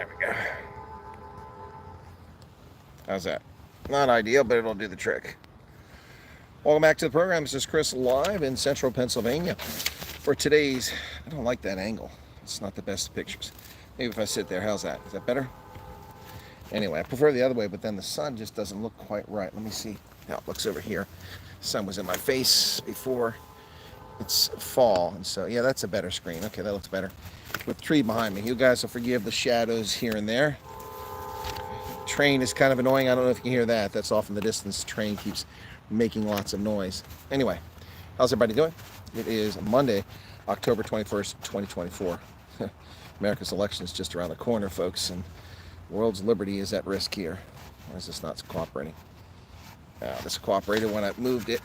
There we go. How's that? Not ideal, but it'll do the trick. Welcome back to the program. This is Chris live in central Pennsylvania for today's... I don't like that angle. It's not the best of pictures. Maybe if I sit there, how's that? Is that better? Anyway, I prefer the other way, but then the sun just doesn't look quite right. Let me see how it looks over here. The sun was in my face before. It's fall, and so, yeah, that's a better screen. Okay, that looks better. With the tree behind me. You guys will forgive the shadows here and there. Train is kind of annoying. I don't know if you can hear that. That's off in the distance. The train keeps making lots of noise. Anyway, how's everybody doing? It is Monday, October 21st, 2024. America's election is just around the corner, folks, and the world's liberty is at risk here. Why is this not cooperating? This cooperated when I moved it.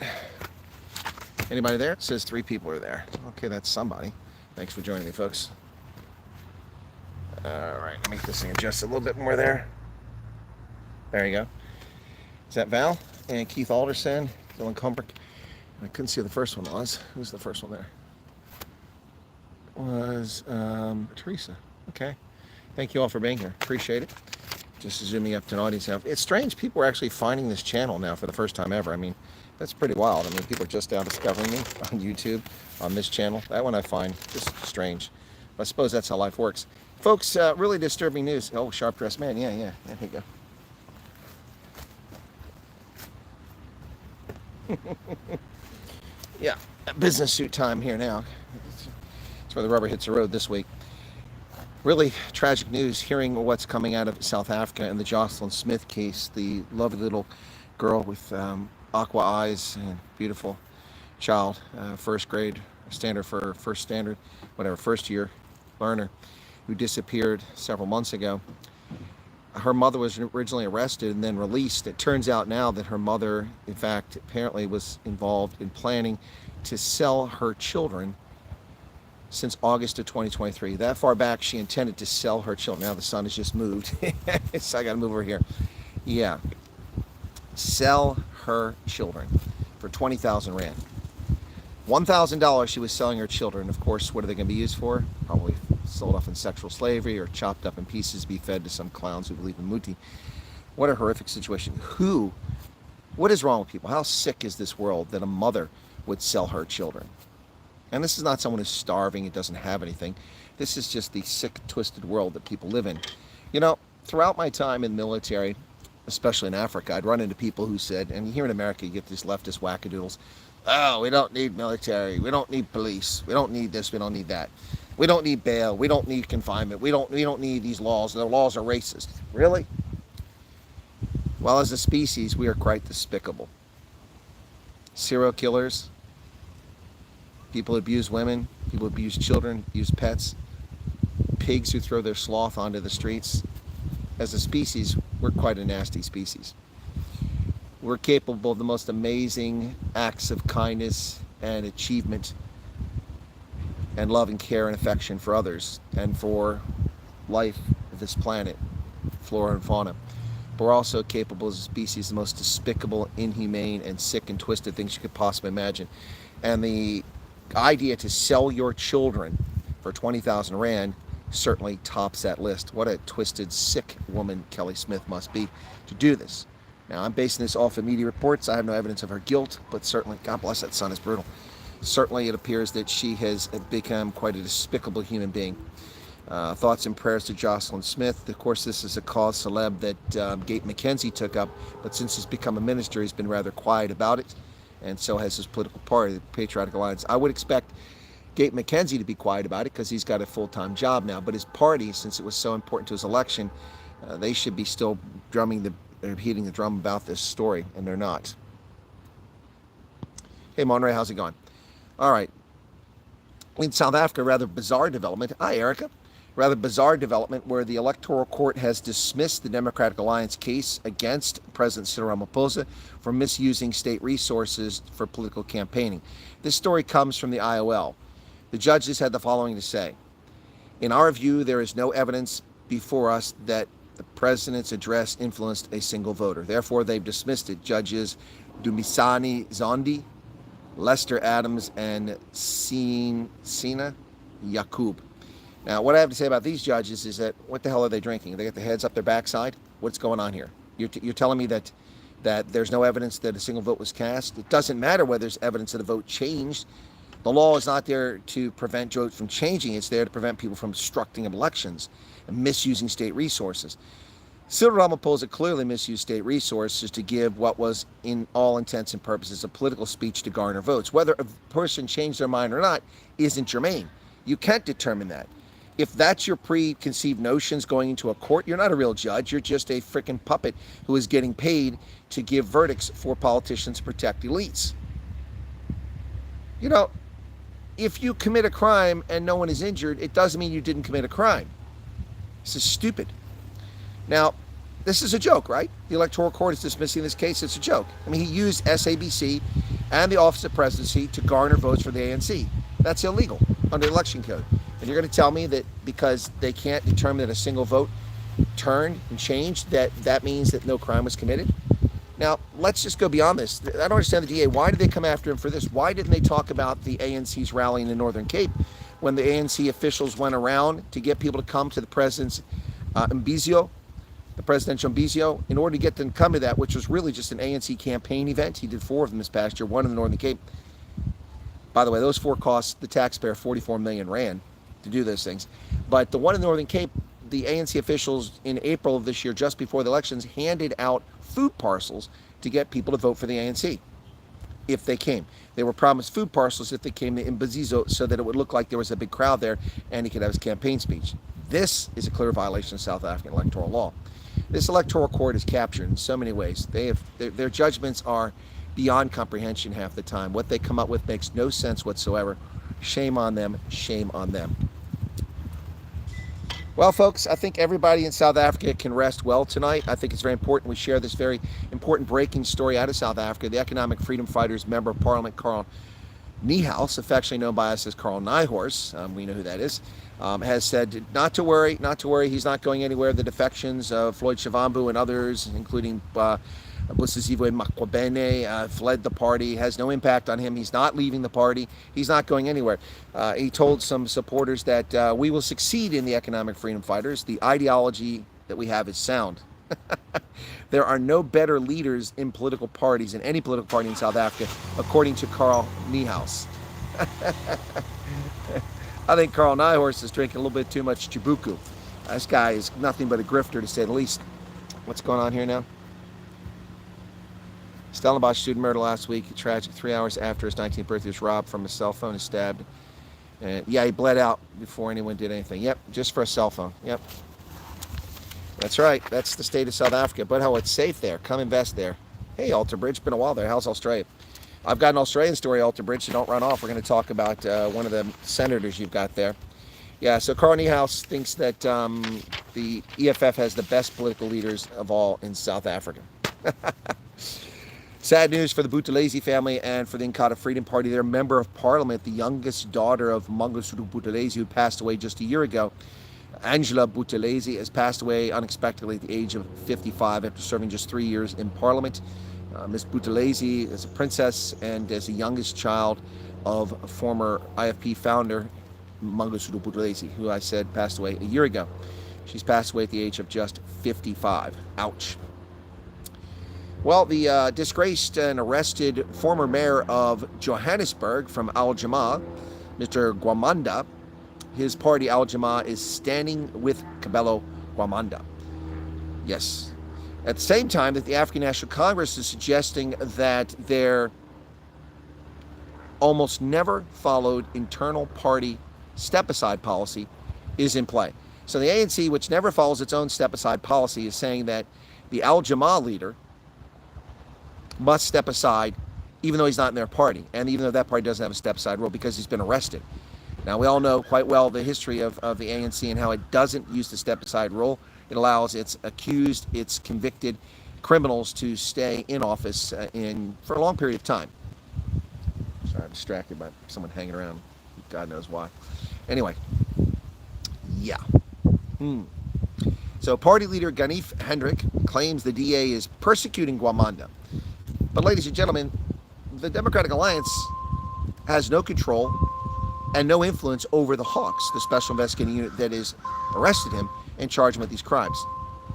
Anybody there? It says 3 people are there. Okay, that's somebody. Thanks for joining me, folks. All right, let me make this thing adjust a little bit more there. There you go. Is that Val and Keith Alderson, Dylan Kumbrick? I couldn't see who the first one was. Who's the first one there? It was Teresa. Okay. Thank you all for being here. Appreciate it. Just zooming up to an audience now. It's strange. People are actually finding this channel now for the first time ever. I mean, that's pretty wild. I mean, people are just now discovering me on YouTube, on this channel. That one I find just strange. But I suppose that's how life works. Folks, really disturbing news. Oh, sharp dressed man. Yeah. There you go. Yeah, business suit time here now. That's where the rubber hits the road this week. Really tragic news, hearing what's coming out of South Africa and the Jocelyn Smith case, the lovely little girl with aqua eyes and beautiful child, first grade, first year learner, who disappeared several months ago. Her mother was originally arrested and then released. It turns out now that her mother, in fact, apparently was involved in planning to sell her children since August of 2023. That far back, she intended to sell her children. Now the sun has just moved. So I got to move over here. Yeah. Sell her children for 20,000 Rand. $1,000 she was selling her children. Of course, what are they going to be used for? Probably sold off in sexual slavery or chopped up in pieces to be fed to some clowns who believe in Muti. What a horrific situation. What is wrong with people? How sick is this world that a mother would sell her children? And this is not someone who's starving and doesn't have anything. This is just the sick, twisted world that people live in. You know, throughout my time in the military, especially in Africa, I'd run into people who said, and here in America, you get these leftist wackadoodles. Oh, we don't need military. We don't need police. We don't need this. We don't need that. We don't need bail. We don't need confinement. We don't need these laws. The laws are racist. Really? Well, as a species, we are quite despicable. Serial killers, people who abuse women, people who abuse children, abuse pets, pigs who throw their sloth onto the streets. As a species, we're quite a nasty species. We're capable of the most amazing acts of kindness and achievement and love and care and affection for others and for life of this planet, flora and fauna. But we're also capable as a species of the most despicable, inhumane, and sick and twisted things you could possibly imagine. And the idea to sell your children for 20,000 Rand certainly tops that list. What a twisted, sick woman Kelly Smith must be to do this. Now, I'm basing this off of media reports. I have no evidence of her guilt, but certainly, God bless, that son is brutal. Certainly, it appears that she has become quite a despicable human being. Thoughts and prayers to Jocelyn Smith. Of course, this is a cause celeb that Gate McKenzie took up, but since he's become a minister, he's been rather quiet about it, and so has his political party, the Patriotic Alliance. I would expect Gate McKenzie to be quiet about it because he's got a full-time job now, but his party, since it was so important to his election, they should be still beating the drum about this story, and they're not. Hey, Monray, how's it going? All right. In South Africa, rather bizarre development. Hi, Erica. Rather bizarre development where the Electoral Court has dismissed the Democratic Alliance case against President Cyril Ramaphosa for misusing state resources for political campaigning. This story comes from the IOL. The judges had the following to say. In our view, there is no evidence before us that the president's address influenced a single voter. Therefore, they've dismissed it. Judges Dumisani Zondi, Lester Adams, and Sina Yakub. Now, what I have to say about these judges is that what the hell are they drinking? They got their heads up their backside? What's going on here? You're telling me that there's no evidence that a single vote was cast? It doesn't matter whether there's evidence that a vote changed. The law is not there to prevent votes from changing. It's there to prevent people from obstructing elections and misusing state resources. Cyril Ramaphosa clearly misused state resources to give what was, in all intents and purposes, a political speech to garner votes. Whether a person changed their mind or not isn't germane. You can't determine that. If that's your preconceived notions going into a court, you're not a real judge. You're just a freaking puppet who is getting paid to give verdicts for politicians to protect elites. You know, if you commit a crime and no one is injured, it doesn't mean you didn't commit a crime. This is stupid. Now, this is a joke, right? The Electoral Court is dismissing this case. It's a joke. I mean, he used SABC and the Office of Presidency to garner votes for the ANC. That's illegal under the election code. And you're going to tell me that because they can't determine that a single vote turned and changed, that means that no crime was committed? Now, let's just go beyond this. I don't understand the DA. Why did they come after him for this? Why didn't they talk about the ANC's rally in the Northern Cape when the ANC officials went around to get people to come to the president's Mbizio, the presidential Mbizio, in order to get them to come to that, which was really just an ANC campaign event? He did 4 of them this past year, 1 in the Northern Cape. By the way, those 4 cost the taxpayer 44 million rand to do those things. But the one in the Northern Cape, the ANC officials in April of this year, just before the elections, handed out food parcels to get people to vote for the ANC if they came. They were promised food parcels if they came to Mbizio so that it would look like there was a big crowd there and he could have his campaign speech. This is a clear violation of South African electoral law. This electoral court is captured in so many ways. Their judgments are beyond comprehension half the time. What they come up with makes no sense whatsoever. Shame on them, shame on them. Well, folks, I think everybody in South Africa can rest well tonight. I think it's very important we share this very important breaking story out of South Africa. The Economic Freedom Fighters Member of Parliament, Carl Niehaus, affectionately known by us as Carl Nyhorse, we know who that is, has said not to worry, he's not going anywhere. The defections of Floyd Shivambu and others, including Busisiwe Makwabene, fled the party, has no impact on him. He's not leaving the party. He's not going anywhere. He told some supporters that we will succeed in the Economic Freedom Fighters. The ideology that we have is sound. There are no better leaders in political parties, in any political party in South Africa, according to Carl Niehaus. I think Carl Nyhorse is drinking a little bit too much Chibuku. This guy is nothing but a grifter, to say the least. What's going on here now? Stellenbosch student murder last week. Tragic. 3 hours after his 19th birthday, was robbed from his cell phone and stabbed. And yeah, he bled out before anyone did anything. Yep, just for a cell phone. Yep. That's right. That's the state of South Africa. But how it's safe there. Come invest there. Hey, Alter Bridge. Been a while there. How's Australia? I've got an Australian story, Alter Bridge, so don't run off. We're going to talk about one of the senators you've got there. Yeah, so Carl Niehaus thinks that the EFF has the best political leaders of all in South Africa. Sad news for the Buthelezi family and for the Inkatha Freedom Party. Their member of parliament, the youngest daughter of Mangosuthu Buthelezi, who passed away just a year ago, Angela Buthelezi, has passed away unexpectedly at the age of 55 after serving just 3 years in parliament. Ms. Buthelezi is a princess and is the youngest child of a former IFP founder, Mangosuthu Buthelezi, who I said passed away a year ago. She's passed away at the age of just 55. Ouch. Well, the disgraced and arrested former mayor of Johannesburg from Al Jamaa, Mr. Gwamanda, his party Al Jamaa is standing with Kabelo Gwamanda. Yes. At the same time that the African National Congress is suggesting that their almost never followed internal party step-aside policy is in play. So the ANC, which never follows its own step-aside policy, is saying that the Al Jamaa leader must step aside even though he's not in their party, and even though that party doesn't have a step-aside rule because he's been arrested. Now, we all know quite well the history of the ANC and how it doesn't use the step-aside rule. It allows its accused, its convicted criminals to stay in office for a long period of time. Sorry, I'm distracted by someone hanging around. God knows why. Anyway, yeah. So party leader Ganif Hendrik claims the DA is persecuting Gwamanda. But ladies and gentlemen, the Democratic Alliance has no control and no influence over the Hawks, the special investigating unit that has arrested him and charged him with these crimes.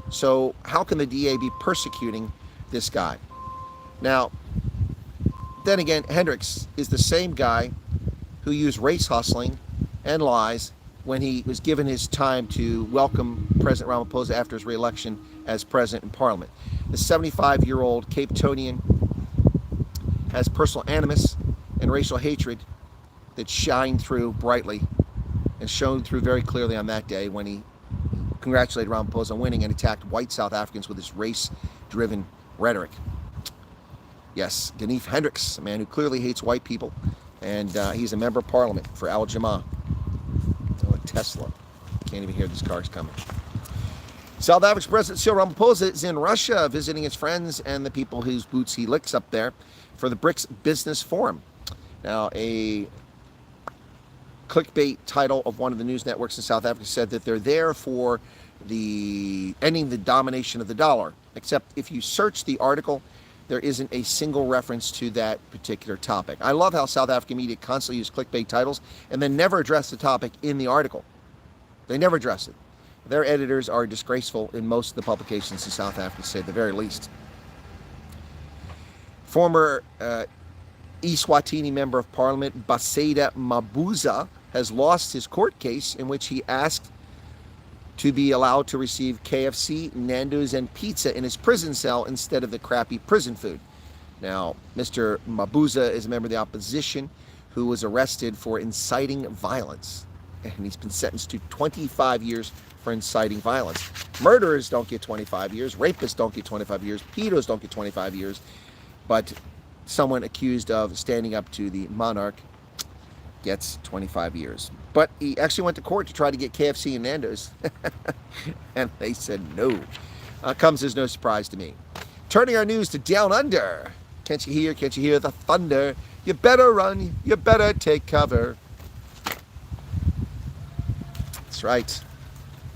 So how can the DA be persecuting this guy? Now, then again, Hendricks is the same guy who used race hustling and lies when he was given his time to welcome President Ramaphosa after his re-election as president in Parliament. The 75-year-old Cape Townian has personal animus and racial hatred that shined through brightly and shone through very clearly on that day when he congratulated Ramaphosa on winning and attacked white South Africans with his race-driven rhetoric. Yes, Ganef Hendricks, a man who clearly hates white people, and he's a member of Parliament for Al Jamaa. Oh, a Tesla. Can't even hear these cars coming. South Africa's President Cyril Ramaphosa is in Russia visiting his friends and the people whose boots he licks up there for the BRICS Business Forum. Now, a clickbait title of one of the news networks in South Africa said that they're there for the ending the domination of the dollar. Except if you search the article, there isn't a single reference to that particular topic. I love how South African media constantly use clickbait titles and then never address the topic in the article. They never address it. Their editors are disgraceful in most of the publications in South Africa, to say the very least. Former Eswatini member of Parliament, Baseda Mabuza, has lost his court case in which he asked to be allowed to receive KFC, Nando's, and pizza in his prison cell instead of the crappy prison food. Now, Mr. Mabuza is a member of the opposition who was arrested for inciting violence, and he's been sentenced to 25 years for inciting violence. Murderers don't get 25 years, rapists don't get 25 years, pedos don't get 25 years, but someone accused of standing up to the monarch gets 25 years. But he actually went to court to try to get KFC and Nando's, and they said no. Comes as no surprise to me. Turning our news to Down Under. Can't you hear the thunder? You better run, you better take cover. That's right.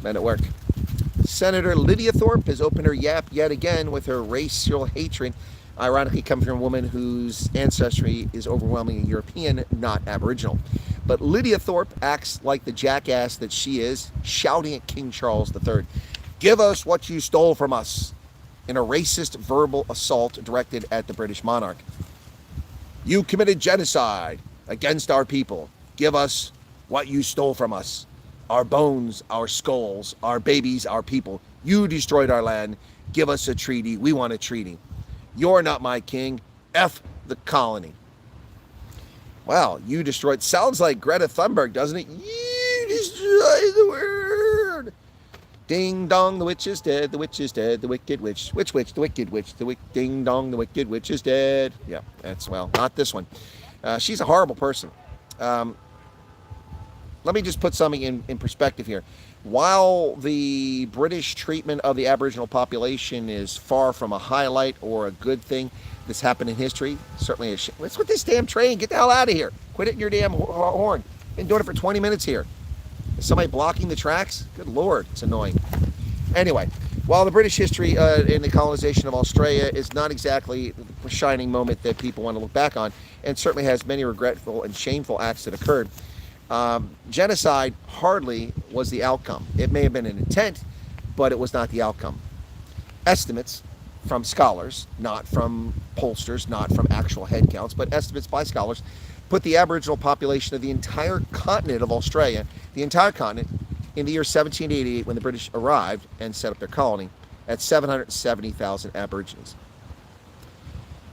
Men at work. Senator Lydia Thorpe has opened her yap yet again with her racial hatred, ironically coming from a woman whose ancestry is overwhelmingly European, not Aboriginal. But Lydia Thorpe acts like the jackass that she is, shouting at King Charles III, "Give us what you stole from us," in a racist verbal assault directed at the British monarch. "You committed genocide against our people. Give us what you stole from us. Our bones, our skulls, our babies, our people. You destroyed our land. Give us a treaty. We want a treaty. You're not my king. F the colony." Wow, you destroyed. Sounds like Greta Thunberg, doesn't it? You destroyed the world. Ding dong, the witch is dead. The witch is dead. The wicked witch. Which witch? The wicked witch. Ding dong, the wicked witch is dead. Yeah, that's, well, not this one. She's a horrible person. Let me just put something in perspective here. While the British treatment of the Aboriginal population is far from a highlight or a good thing that's happened in history, certainly a shit. What's with this damn train? Get the hell out of here. Quit hitting your damn horn. Been doing it for 20 minutes here. Is somebody blocking the tracks? Good Lord, it's annoying. Anyway, while the British history in the colonization of Australia is not exactly the shining moment that people want to look back on, and certainly has many regretful and shameful acts that occurred, genocide hardly was the outcome. It may have been an intent, but it was not the outcome. Estimates from scholars, not from pollsters, not from actual head counts, but estimates by scholars, put the Aboriginal population of the entire continent of Australia, the entire continent, in the year 1788, when the British arrived and set up their colony, at 770,000 Aborigines.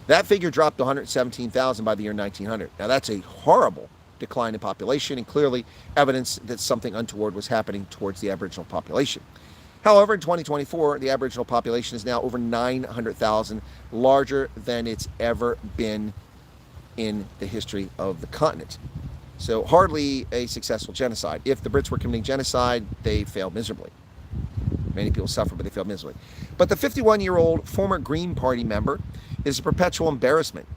That figure dropped to 117,000 by the year 1900. Now that's a horrible decline in population, and clearly evidence that something untoward was happening towards the Aboriginal population. However, in 2024, the Aboriginal population is now over 900,000, larger than it's ever been in the history of the continent. So hardly a successful genocide. If the Brits were committing genocide, they failed miserably. Many people suffer, but they failed miserably. But the 51-year-old former Green Party member is a perpetual embarrassment,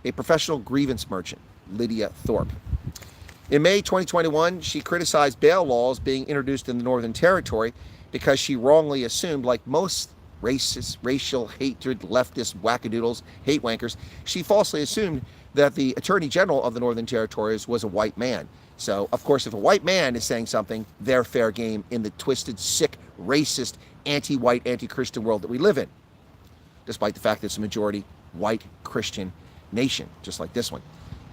a professional grievance merchant, Lydia Thorpe. In May 2021, she criticized bail laws being introduced in the Northern Territory because she wrongly assumed, like most racist, racial, hatred, leftist wackadoodles, hate wankers, she falsely assumed that the Attorney General of the Northern Territories was a white man. So, of course, if a white man is saying something, they're fair game in the twisted, sick, racist, anti-white, anti-Christian world that we live in, despite the fact that it's a majority white Christian nation, just like this one.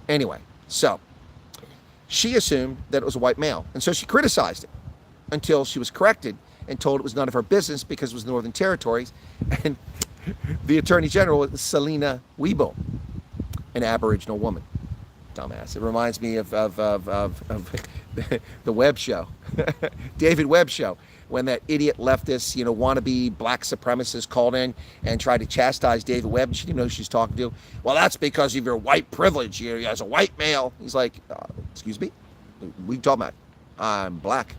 Anyway, so she assumed that it was a white male, and so she criticized it until she was corrected and told it was none of her business because it was the Northern Territories, and the Attorney General was Selena Weibo, an Aboriginal woman. Dumbass. It reminds me of the Webb show, David Webb show, when that idiot leftist, wannabe black supremacist called in and tried to chastise David Webb, and she didn't know who she's talking to. Well, that's because of your white privilege. You're as a white male. He's like, excuse me? What are you talking about? I'm black.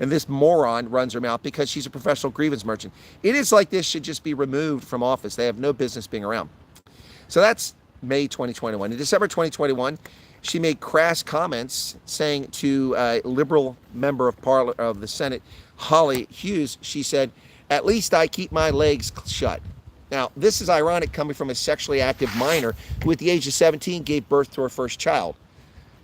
And this moron runs her mouth because she's a professional grievance merchant. Idiots like this should just be removed from office. They have no business being around. So that's May 2021. In December 2021, she made crass comments saying to a liberal member of the Senate, Holly Hughes, she said, "At least I keep my legs shut." Now, this is ironic coming from a sexually active minor who at the age of 17 gave birth to her first child.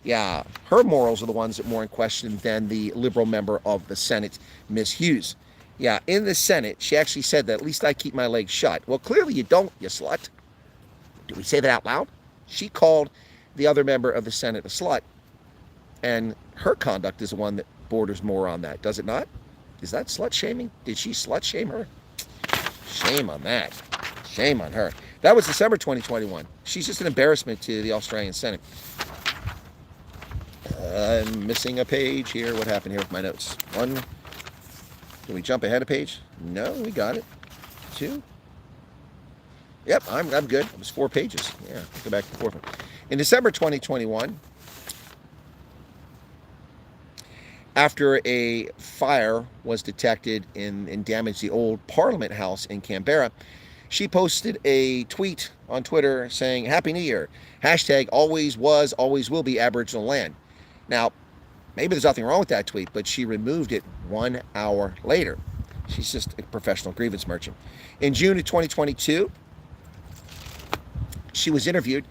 Yeah, her morals are the ones that are more in question than the liberal member of the Senate, Miss Hughes. Yeah, in the Senate, she actually said that, "At least I keep my legs shut." Well, clearly you don't, you slut. Do we say that out loud? She called the other member of the Senate a slut, and her conduct is the one that borders more on that, does it not? Is that slut shaming? Did she slut shame her? Shame on that. Shame on her. That was December 2021. She's just an embarrassment to the Australian Senate. I'm missing a page here. What happened here with my notes? 1. Did we jump ahead a page? No, we got it. 2. Yep, I'm good. It was 4 pages. Yeah, go back to the 4th one. In December 2021, after a fire was detected and damaged the old Parliament House in Canberra, she posted a tweet on Twitter saying, "Happy New Year. Hashtag always was, always will be Aboriginal land." Now, maybe there's nothing wrong with that tweet, but she removed it 1 hour later. She's just a professional grievance merchant. In June of 2022, she was interviewed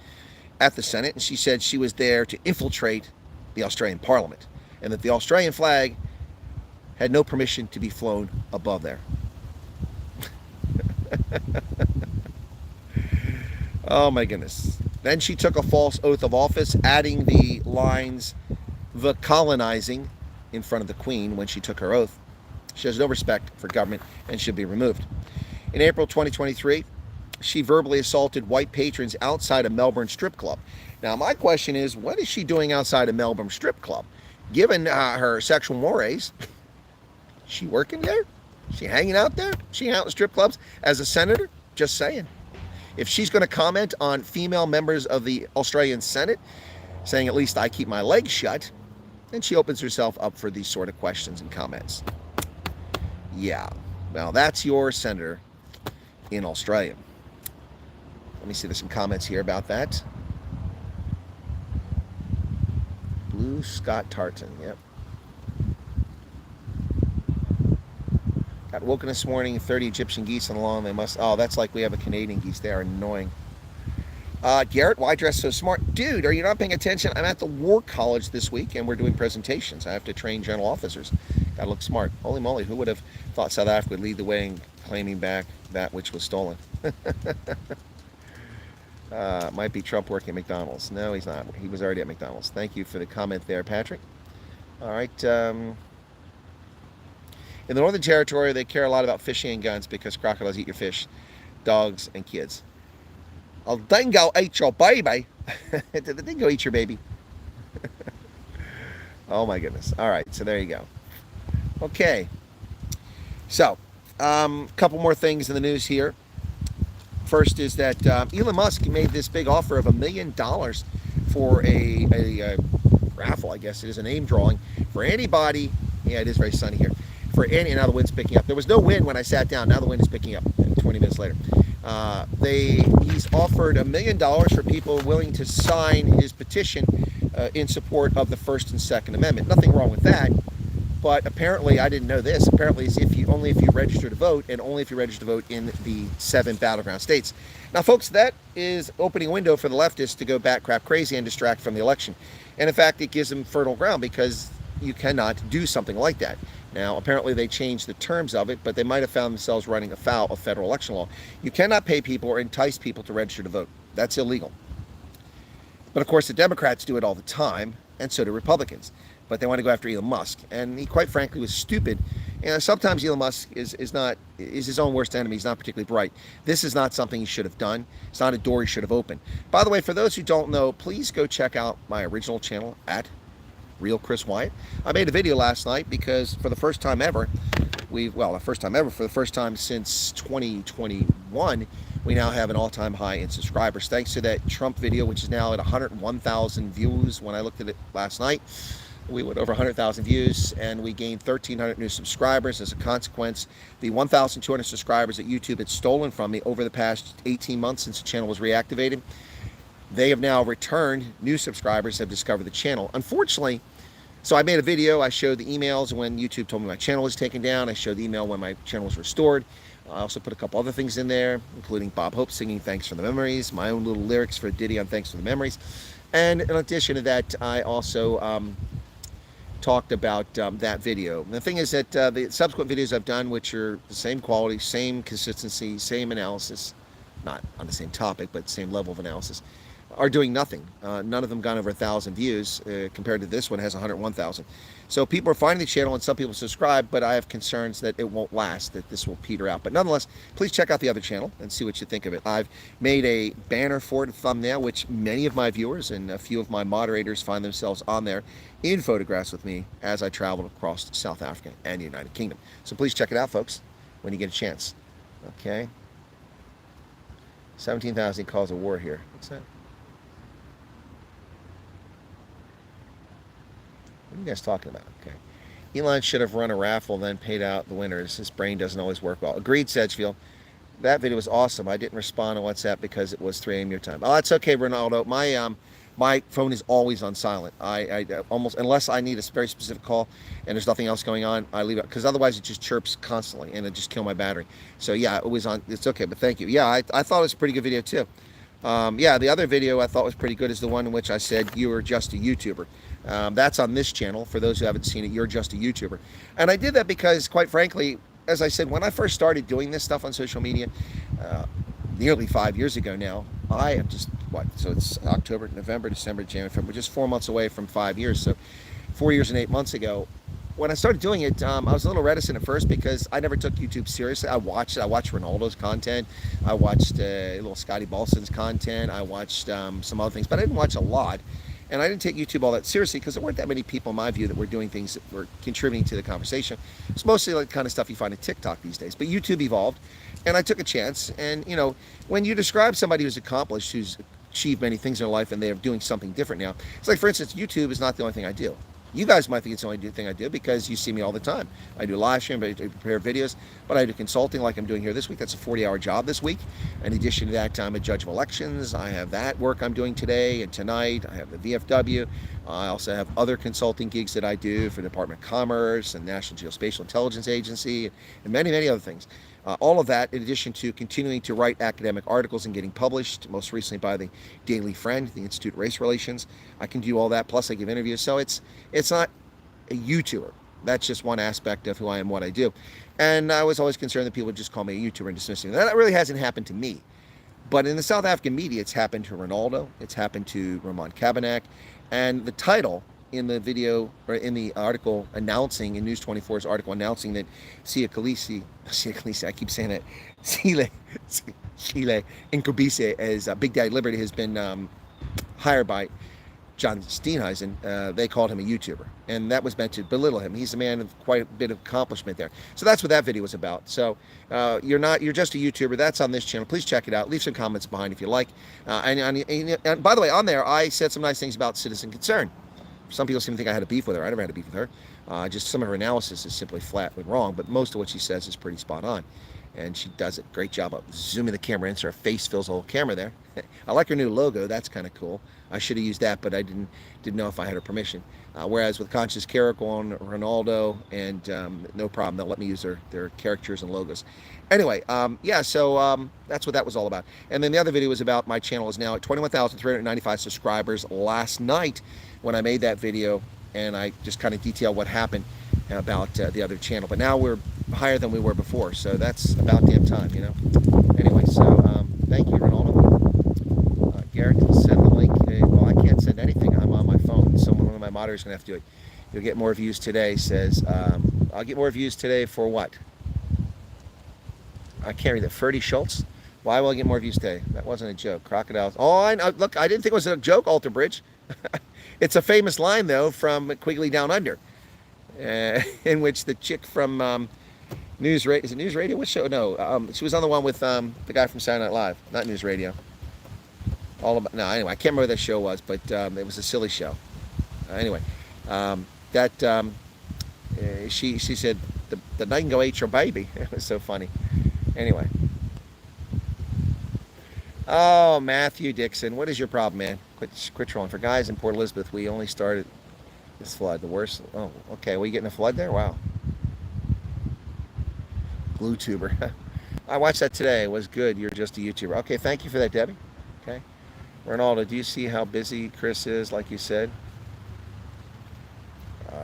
at the Senate, and she said she was there to infiltrate the Australian Parliament and that the Australian flag had no permission to be flown above there. Oh my goodness. Then she took a false oath of office, adding the lines, "the colonizing," in front of the Queen when she took her oath. She has no respect for government and should be removed. In April 2023, she verbally assaulted white patrons outside a Melbourne strip club. Now, my question is, what is she doing outside a Melbourne strip club? Given her sexual mores, she working there? She hanging out there? She hanging out in strip clubs as a senator? Just saying. If she's going to comment on female members of the Australian Senate, saying, "At least I keep my legs shut," then she opens herself up for these sort of questions and comments. Yeah, well, that's your senator in Australia. Let me see, there's some comments here about that. Blue Scott Tartan, yep. Got woken this morning, 30 Egyptian geese on the lawn. They must, oh, that's like we have a Canadian geese. They are annoying. Garrett, why dress so smart? Dude, are you not paying attention? I'm at the War College this week, and we're doing presentations. I have to train general officers. Gotta look smart. Holy moly, who would have thought South Africa would lead the way in claiming back that which was stolen? Might be Trump working at McDonald's. No, he's not. He was already at McDonald's. Thank you for the comment there, Patrick. All right. In the Northern Territory, they care a lot about fishing and guns because crocodiles eat your fish, dogs, and kids. A dingo ate your baby. Did the dingo eat your baby? Oh my goodness. All right, so there you go. Okay. So, a couple more things in the news here. First is that Elon Musk made this big offer of $1 million for a raffle, I guess it is, a name drawing for anybody. Yeah, it is very sunny here. For any, now the wind's picking up. There was no wind when I sat down. Now the wind is picking up 20 minutes later. He's offered $1 million for people willing to sign his petition in support of the First and Second Amendment. Nothing wrong with that. But apparently, I didn't know this. Apparently, it's only if you register to vote, and only if you register to vote in the 7 battleground states. Now, folks, that is opening a window for the leftists to go bat crap crazy and distract from the election. And in fact, it gives them fertile ground because you cannot do something like that. Now, apparently they changed the terms of it, but they might have found themselves running afoul of federal election law. You cannot pay people or entice people to register to vote. That's illegal. But of course, the Democrats do it all the time, and so do Republicans. But they want to go after Elon Musk, and he, quite frankly, was stupid. Sometimes Elon Musk is his own worst enemy. He's not particularly bright. This is not something he should have done. It's not a door he should have opened. By the way, for those who don't know, please go check out my original channel at Real Chris Wyatt. I made a video last night because for the first time ever, for the first time since 2021, we now have an all-time high in subscribers. Thanks to that Trump video, which is now at 101,000 views. When I looked at it last night, we went over 100,000 views, and we gained 1,300 new subscribers. As a consequence, the 1,200 subscribers that YouTube had stolen from me over the past 18 months since the channel was reactivated, they have now returned. New subscribers have discovered the channel. Unfortunately, so I made a video. I showed the emails when YouTube told me my channel was taken down. I showed the email when my channel was restored. I also put a couple other things in there, including Bob Hope singing Thanks for the Memories, my own little lyrics for Diddy on Thanks for the Memories. And in addition to that, I also talked about that video. And the thing is that the subsequent videos I've done, which are the same quality, same consistency, same analysis, not on the same topic, but same level of analysis, are doing nothing. None of them gone over 1,000 views compared to this one has 101,000. So people are finding the channel, and some people subscribe, but I have concerns that it won't last, that this will peter out. But nonetheless, please check out the other channel and see what you think of it. I've made a banner for it, a thumbnail, which many of my viewers and a few of my moderators find themselves on there in photographs with me as I traveled across South Africa and the United Kingdom. So please check it out, folks, when you get a chance. Okay. 17,000 calls a war here. What's that? What are you guys talking about? Okay. Elon should have run a raffle, then paid out the winners. His brain doesn't always work well. Agreed, Sedgefield. That video was awesome. I didn't respond on WhatsApp because it was 3 a.m. your time. Oh, that's okay, Ronaldo. My phone is always on silent. I almost, unless I need a very specific call and there's nothing else going on, I leave it, because otherwise it just chirps constantly and it just kills my battery. So yeah, it was on. It's okay, but thank you. Yeah, I thought it was a pretty good video too. Yeah, the other video I thought was pretty good is the one in which I said you were just a YouTuber. That's on this channel. For those who haven't seen it, you're just a YouTuber. And I did that because, quite frankly, as I said, when I first started doing this stuff on social media, nearly 5 years ago now, I am just, so it's October, November, December, January, February, just 4 months away from 5 years. So 4 years and 8 months ago, when I started doing it, I was a little reticent at first because I never took YouTube seriously. I watched Ronaldo's content. I watched little Scotty Balson's content. I watched some other things, but I didn't watch a lot. And I didn't take YouTube all that seriously because there weren't that many people, in my view, that were doing things that were contributing to the conversation. It's mostly like the kind of stuff you find on TikTok these days. But YouTube evolved, and I took a chance. And, you know, when you describe somebody who's accomplished, who's achieved many things in their life, and they're doing something different now, it's like, for instance, YouTube is not the only thing I do. You guys might think it's the only thing I do because you see me all the time. I do live stream, I prepare videos, but I do consulting like I'm doing here this week. That's a 40-hour job this week. In addition to that, I'm a judge of elections. I have that work I'm doing today and tonight. I have the VFW. I also have other consulting gigs that I do for the Department of Commerce and National Geospatial Intelligence Agency and many, many other things. All of that, in addition to continuing to write academic articles and getting published, most recently by the Daily Friend, the Institute of Race Relations. I can do all that, plus I give interviews. So it's not a YouTuber. That's just one aspect of who I am, what I do. And I was always concerned that people would just call me a YouTuber and dismiss me. That really hasn't happened to me. But in the South African media, it's happened to Ronaldo. It's happened to Ramon Cabanak. And the title in the video, or in the article announcing, in News 24's article announcing that Sia Khaleesi, I keep saying that, Sile Nkobisi as Big Daddy Liberty has been hired by John Steenhuisen, they called him a YouTuber. And that was meant to belittle him. He's a man of quite a bit of accomplishment there. So that's what that video was about. So you're just a YouTuber. That's on this channel. Please check it out. Leave some comments behind if you like. And by the way, on there, I said some nice things about Citizen Concern. Some people seem to think I had a beef with her. I never had a beef with her. Just some of her analysis is simply flat and wrong, but most of what she says is pretty spot on. and she does a great job of zooming the camera in so her face fills the whole camera there. I like her new logo. That's kind of cool. I should have used that, but I didn't know if I had her permission. Whereas with Conscious Carrico and Ronaldo, and no problem, they'll let me use their characters and logos. Anyway, yeah, so that's what that was all about. And then the other video was about my channel is now at 21,395 subscribers. Last night when I made that video, and I just kind of detailed what happened about the other channel. But now we're higher than we were before, so that's about damn time, you know. Anyway, so thank you, Ronaldo. Garrett, send the link. Well, I can't send anything. I'm on my phone. One of my moderators is going to have to do it. You'll get more views today, says. I'll get more views today for what? I can't read that. Ferdy Schultz. Why will I get more views today? That wasn't a joke. Crocodiles. Oh, look, I didn't think it was a joke, Alter Bridge. It's a famous line, though, from Quigley Down Under, in which the chick from News Radio, is it News Radio? What show? No, she was on the one with the guy from Saturday Night Live, not News Radio. Anyway, I can't remember what that show was, but it was a silly show. Anyway, she said the nightingale ate your baby. It was so funny. Anyway. Oh, Matthew Dixon, what is your problem, man? Quit trolling. For guys in Port Elizabeth, we only started this flood. The worst. Oh, okay. Well, you getting a flood there? Wow. Glue tuber. I watched that today. It was good. You're just a YouTuber. Okay, thank you for that, Debbie. Okay. Ronaldo, do you see how busy Chris is, like you said?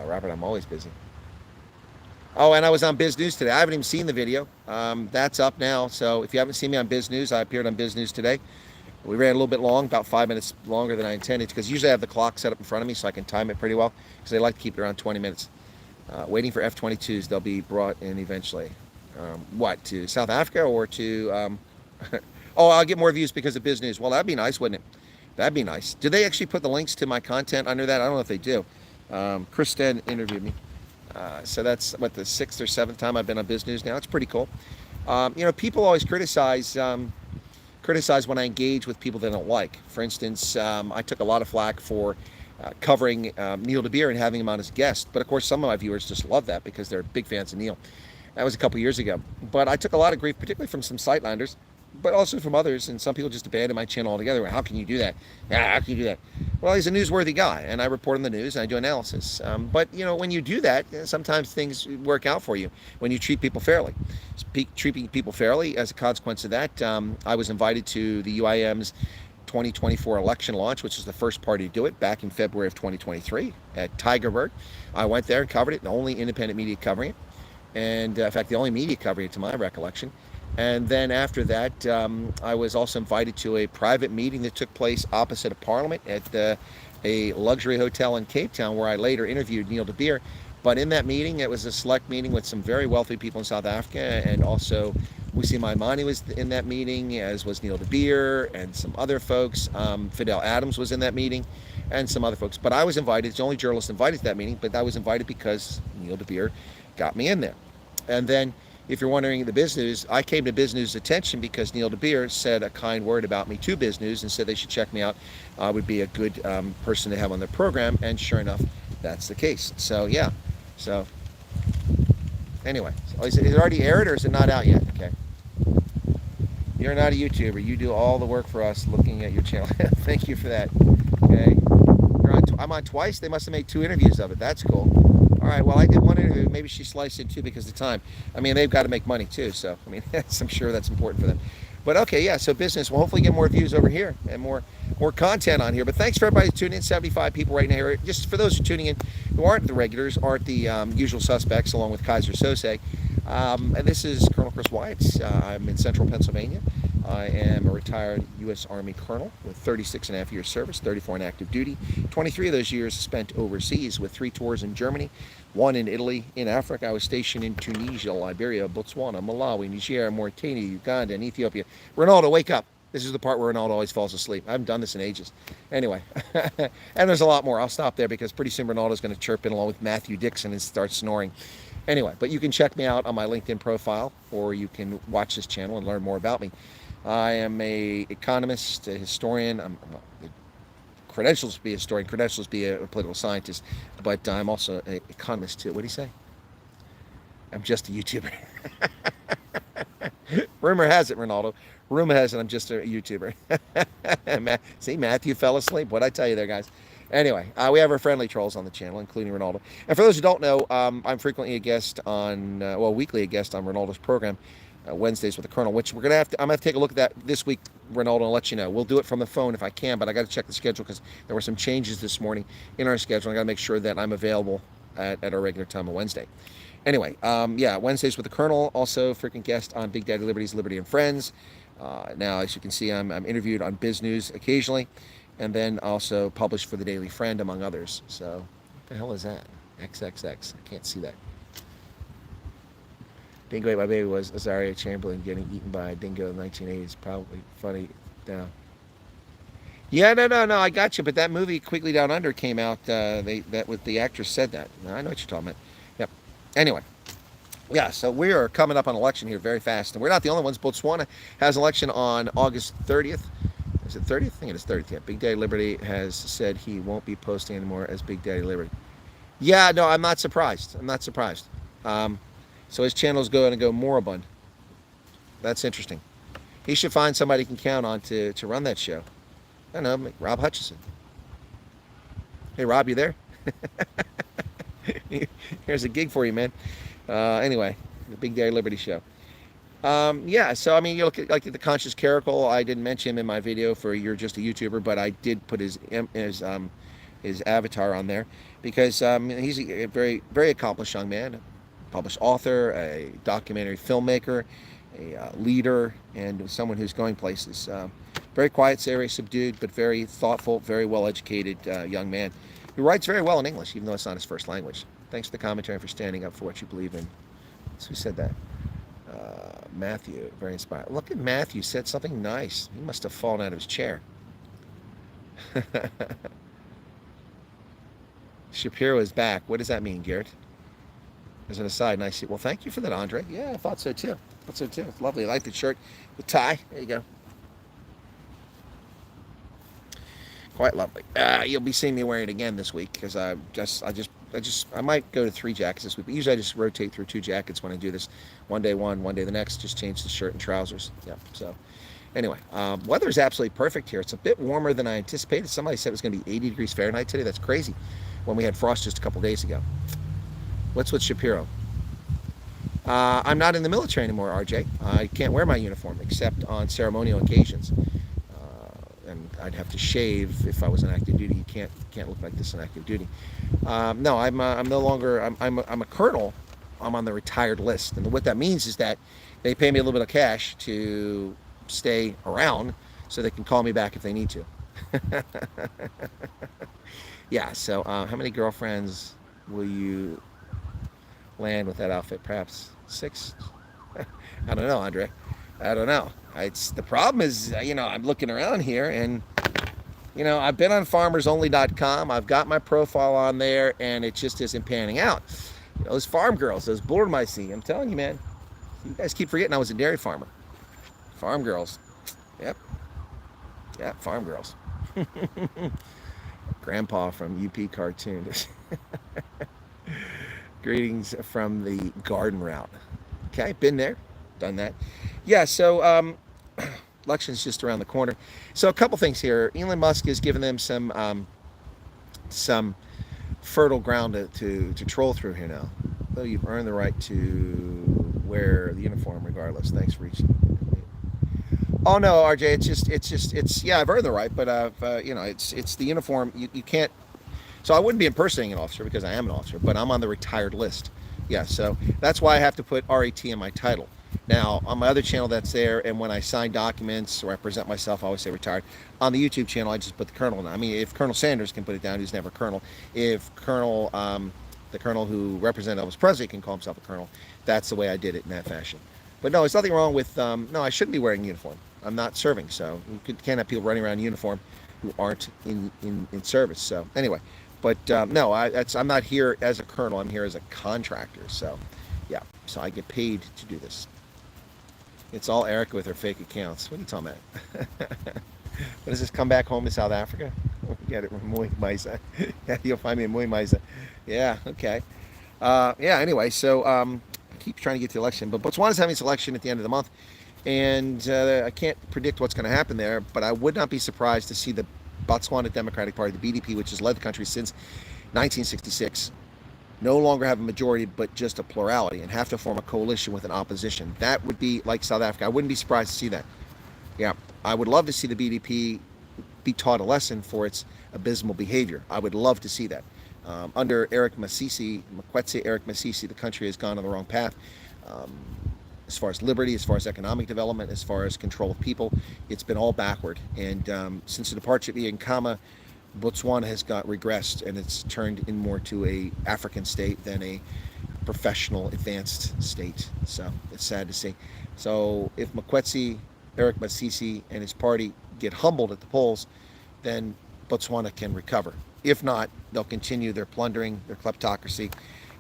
Robert, I'm always busy. Oh, and I was on Biz News today. I haven't even seen the video. That's up now. So if you haven't seen me on Biz News, I appeared on Biz News today. We ran a little bit long, about 5 minutes longer than I intended, because usually I have the clock set up in front of me so I can time it pretty well, because they like to keep it around 20 minutes. Waiting for F-22s. They'll be brought in eventually. What, to South Africa or to... Oh, I'll get more views because of Biz News. Well, that'd be nice, wouldn't it? That'd be nice. Do they actually put the links to my content under that? I don't know if they do. Chris Stead interviewed me. So that's, what, the 6th or 7th time I've been on Biz News now. It's pretty cool. You know, people always criticize when I engage with people they don't like. For instance, I took a lot of flack for covering Neil DeBeer and having him on as a guest. But, of course, some of my viewers just love that because they're big fans of Neil. That was a couple years ago. But I took a lot of grief, particularly from some Sightlanders, but also from others, and some people just abandoned my channel altogether. How can you do that? Yeah, how can you do that? Well, he's a newsworthy guy, and I report on the news, and I do analysis. But, you know, when you do that, sometimes things work out for you when you treat people fairly. Treating people fairly, as a consequence of that, I was invited to the UIM's 2024 election launch, which is the first party to do it, back in February of 2023 at Tigerbird. I went there and covered it, the only independent media covering it. And, in fact, the only media covering it, to my recollection. And then after that, I was also invited to a private meeting that took place opposite of Parliament at a luxury hotel in Cape Town, where I later interviewed Neil DeBeer. But in that meeting, it was a select meeting with some very wealthy people in South Africa, and also Musi Maimane was in that meeting, as was Neil DeBeer and some other folks. Fidel Adams was in that meeting, and some other folks. But I was invited. It's the only journalist invited to that meeting, but I was invited because Neil DeBeer got me in there. And then, if you're wondering, the Biz News, I came to Biz News' attention because Neil DeBeer said a kind word about me to Biz News and said they should check me out. I would be a good person to have on their program, and sure enough, that's the case. So, yeah. So, anyway. So is it already aired, or is it not out yet? Okay. You're not a YouTuber. You do all the work for us looking at your channel. Thank you for that. Okay. I'm on twice. They must have made 2 interviews of it. That's cool. All right, well, I did one interview. Maybe she sliced it too because of the time. I mean, they've got to make money too, so I mean, I'm sure that's important for them. But okay, yeah, so business. We'll hopefully get more views over here and more content on here. But thanks for everybody tuning in. 75 people right now. Just for those who are tuning in who aren't the regulars, aren't the usual suspects, along with Kaiser Sose. And this is Colonel Chris Wyatt. I'm in central Pennsylvania. I am a retired U.S. Army colonel with 36 and a half years service, 34 in active duty. 23 of those years spent overseas with 3 tours in Germany, 1 in Italy. In Africa, I was stationed in Tunisia, Liberia, Botswana, Malawi, Niger, Mauritania, Uganda, and Ethiopia. Ronaldo, wake up. This is the part where Ronaldo always falls asleep. I haven't done this in ages. Anyway, and there's a lot more. I'll stop there because pretty soon Ronaldo's going to chirp in along with Matthew Dixon and start snoring. Anyway, but you can check me out on my LinkedIn profile, or you can watch this channel and learn more about me. I am a economist, a historian. I'm credentials to be a historian, credentials to be a political scientist, but I'm also an economist too. What do you say? I'm just a YouTuber. Rumor has it, Ronaldo. Rumor has it I'm just a YouTuber. See, Matthew fell asleep. What'd I tell you there, guys? Anyway, we have our friendly trolls on the channel, including Ronaldo. And for those who don't know, I'm frequently a guest on, weekly a guest on Ronaldo's program, Wednesdays with the Colonel, which I'm going to have to take a look at that this week, Ronaldo, and let you know. We'll do it from the phone if I can, but I got to check the schedule because there were some changes this morning in our schedule. I got to make sure that I'm available at our regular time on Wednesday. Anyway, Wednesdays with the Colonel, also frequent guest on Big Daddy Liberty's Liberty and Friends. Now, as you can see, I'm interviewed on Biz News occasionally, and then also published for the Daily Friend, among others. So, what the hell is that? XXX. I can't see that. Dingo Ate My Baby was Azaria Chamberlain getting eaten by a dingo in the 1980s. Probably funny. No. Yeah, no. I got you. But that movie, Quickly Down Under, came out. The actress said that. No, I know what you're talking about. Yep. Anyway. Yeah, so we are coming up on election here very fast. And we're not the only ones. Botswana has election on August 30th. Is it 30th? I think it is 30th. Yeah. Big Daddy Liberty has said he won't be posting anymore as Big Daddy Liberty. Yeah, no, I'm not surprised. So his channel's going to go moribund. That's interesting. He should find somebody he can count on to run that show. I don't know, Rob Hutchison. Hey, Rob, you there? Here's a gig for you, man. Anyway, the Big Daddy Liberty show. So I mean, you look at like the Conscious Caracal. I didn't mention him in my video for You're Just a YouTuber, but I did put his avatar on there because he's a very, very accomplished young man, published author, a documentary filmmaker, a leader, and someone who's going places. Very quiet, very subdued, but very thoughtful, very well-educated young man who writes very well in English, even though it's not his first language. Thanks for the commentary and for standing up for what you believe in. So who said that? Matthew, very inspired. Look at Matthew, said something nice. He must have fallen out of his chair. Shapiro is back. What does that mean, Garrett? As an aside, nice. Well, thank you for that, Andre. Yeah, I thought so too. It's lovely. I like the shirt with tie. There you go. Quite lovely. You'll be seeing me wearing it again this week because I might go to 3 jackets this week. But usually I just rotate through 2 jackets when I do this. One day one day the next. Just change the shirt and trousers. Yeah. So anyway, weather is absolutely perfect here. It's a bit warmer than I anticipated. Somebody said it was going to be 80 degrees Fahrenheit today. That's crazy. When we had frost just a couple days ago. What's with Shapiro? I'm not in the military anymore, RJ. I can't wear my uniform except on ceremonial occasions. And I'd have to shave if I was on active duty. You can't look like this on active duty. No, I'm no longer. I'm a colonel. I'm on the retired list, and what that means is that they pay me a little bit of cash to stay around, so they can call me back if they need to. Yeah. So, how many girlfriends will you land with that outfit? Perhaps 6. I don't know, Andre. I don't know. The problem is, I'm looking around here and, I've been on farmersonly.com. I've got my profile on there and it just isn't panning out. Those farm girls, those Bournemouth, I'm telling you, man, you guys keep forgetting I was a dairy farmer. Farm girls. Yep, farm girls. Grandpa from UP Cartoon. Greetings from the garden route. Okay, been there, done that. Yeah, so election's just around the corner. So a couple things here. Elon Musk has given them some fertile ground to troll through here now. Though you've earned the right to wear the uniform regardless. Thanks for reaching. Oh no, RJ, it's yeah, I've earned the right, but it's the uniform. You can't. So I wouldn't be impersonating an officer because I am an officer, but I'm on the retired list. Yeah, so that's why I have to put RAT in my title. Now, on my other channel that's there, and when I sign documents or I present myself, I always say retired. On the YouTube channel, I just put the colonel down. I mean, if Colonel Sanders can put it down, he's never colonel. If the colonel who represented Elvis Presley can call himself a colonel, that's the way I did it in that fashion. But no, there's nothing wrong with, no, I shouldn't be wearing uniform. I'm not serving, so you can't have people running around in uniform who aren't in service. So anyway, but no, I'm not here as a colonel. I'm here as a contractor. So yeah, so I get paid to do this. It's all Erica with her fake accounts. What are you talking about? What is this? Come back home to South Africa? Get it from Mooi Maisa. Yeah, you'll find me in Mooi Maisa. Yeah, okay. Yeah, anyway, so I keep trying to get to the election, but Botswana's having its election at the end of the month. And I can't predict what's going to happen there, but I would not be surprised to see the Botswana Democratic Party, the BDP, which has led the country since 1966, no longer have a majority but just a plurality and have to form a coalition with an opposition. That would be like South Africa. I wouldn't be surprised to see that. Yeah, I would love to see the BDP be taught a lesson for its abysmal behavior. I would love to see that. Under Mokgweetsi Eric Masisi, the country has gone on the wrong path. As far as liberty, as far as economic development, as far as control of people, it's been all backward. And since the departure of Ian Khama, Botswana has got regressed, and it's turned in more to a African state than a professional advanced state. So it's sad to see. So if Mokgweetsi Eric Masisi and his party get humbled at the polls, then Botswana can recover. If not, they'll continue their plundering, their kleptocracy,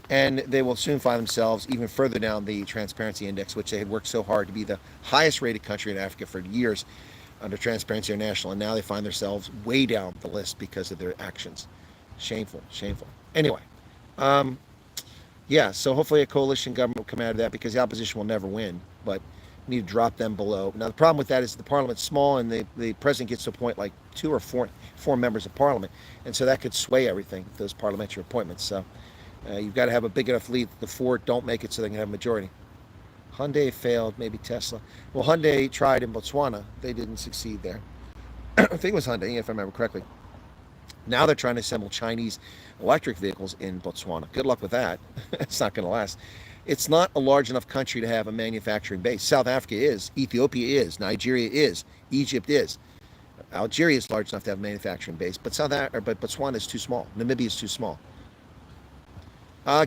and they will soon find themselves even further down the Transparency Index, which they had worked so hard to be the highest rated country in Africa for years under Transparency International, and now they find themselves way down the list because of their actions. Shameful, shameful. Anyway, yeah, so hopefully a coalition government will come out of that, because the opposition will never win, but we need to drop them below. Now, the problem with that is the parliament's small, and the president gets to appoint like 2 or 4 members of parliament, and so that could sway everything, those parliamentary appointments. So you've got to have a big enough lead. The 4 don't make it so they can have a majority. Hyundai failed, maybe Tesla. Well, Hyundai tried in Botswana. They didn't succeed there. I think it was Hyundai, if I remember correctly. Now they're trying to assemble Chinese electric vehicles in Botswana. Good luck with that. It's not going to last. It's not a large enough country to have a manufacturing base. South Africa is. Ethiopia is. Nigeria is. Egypt is. Algeria is large enough to have a manufacturing base, but Botswana is too small. Namibia is too small.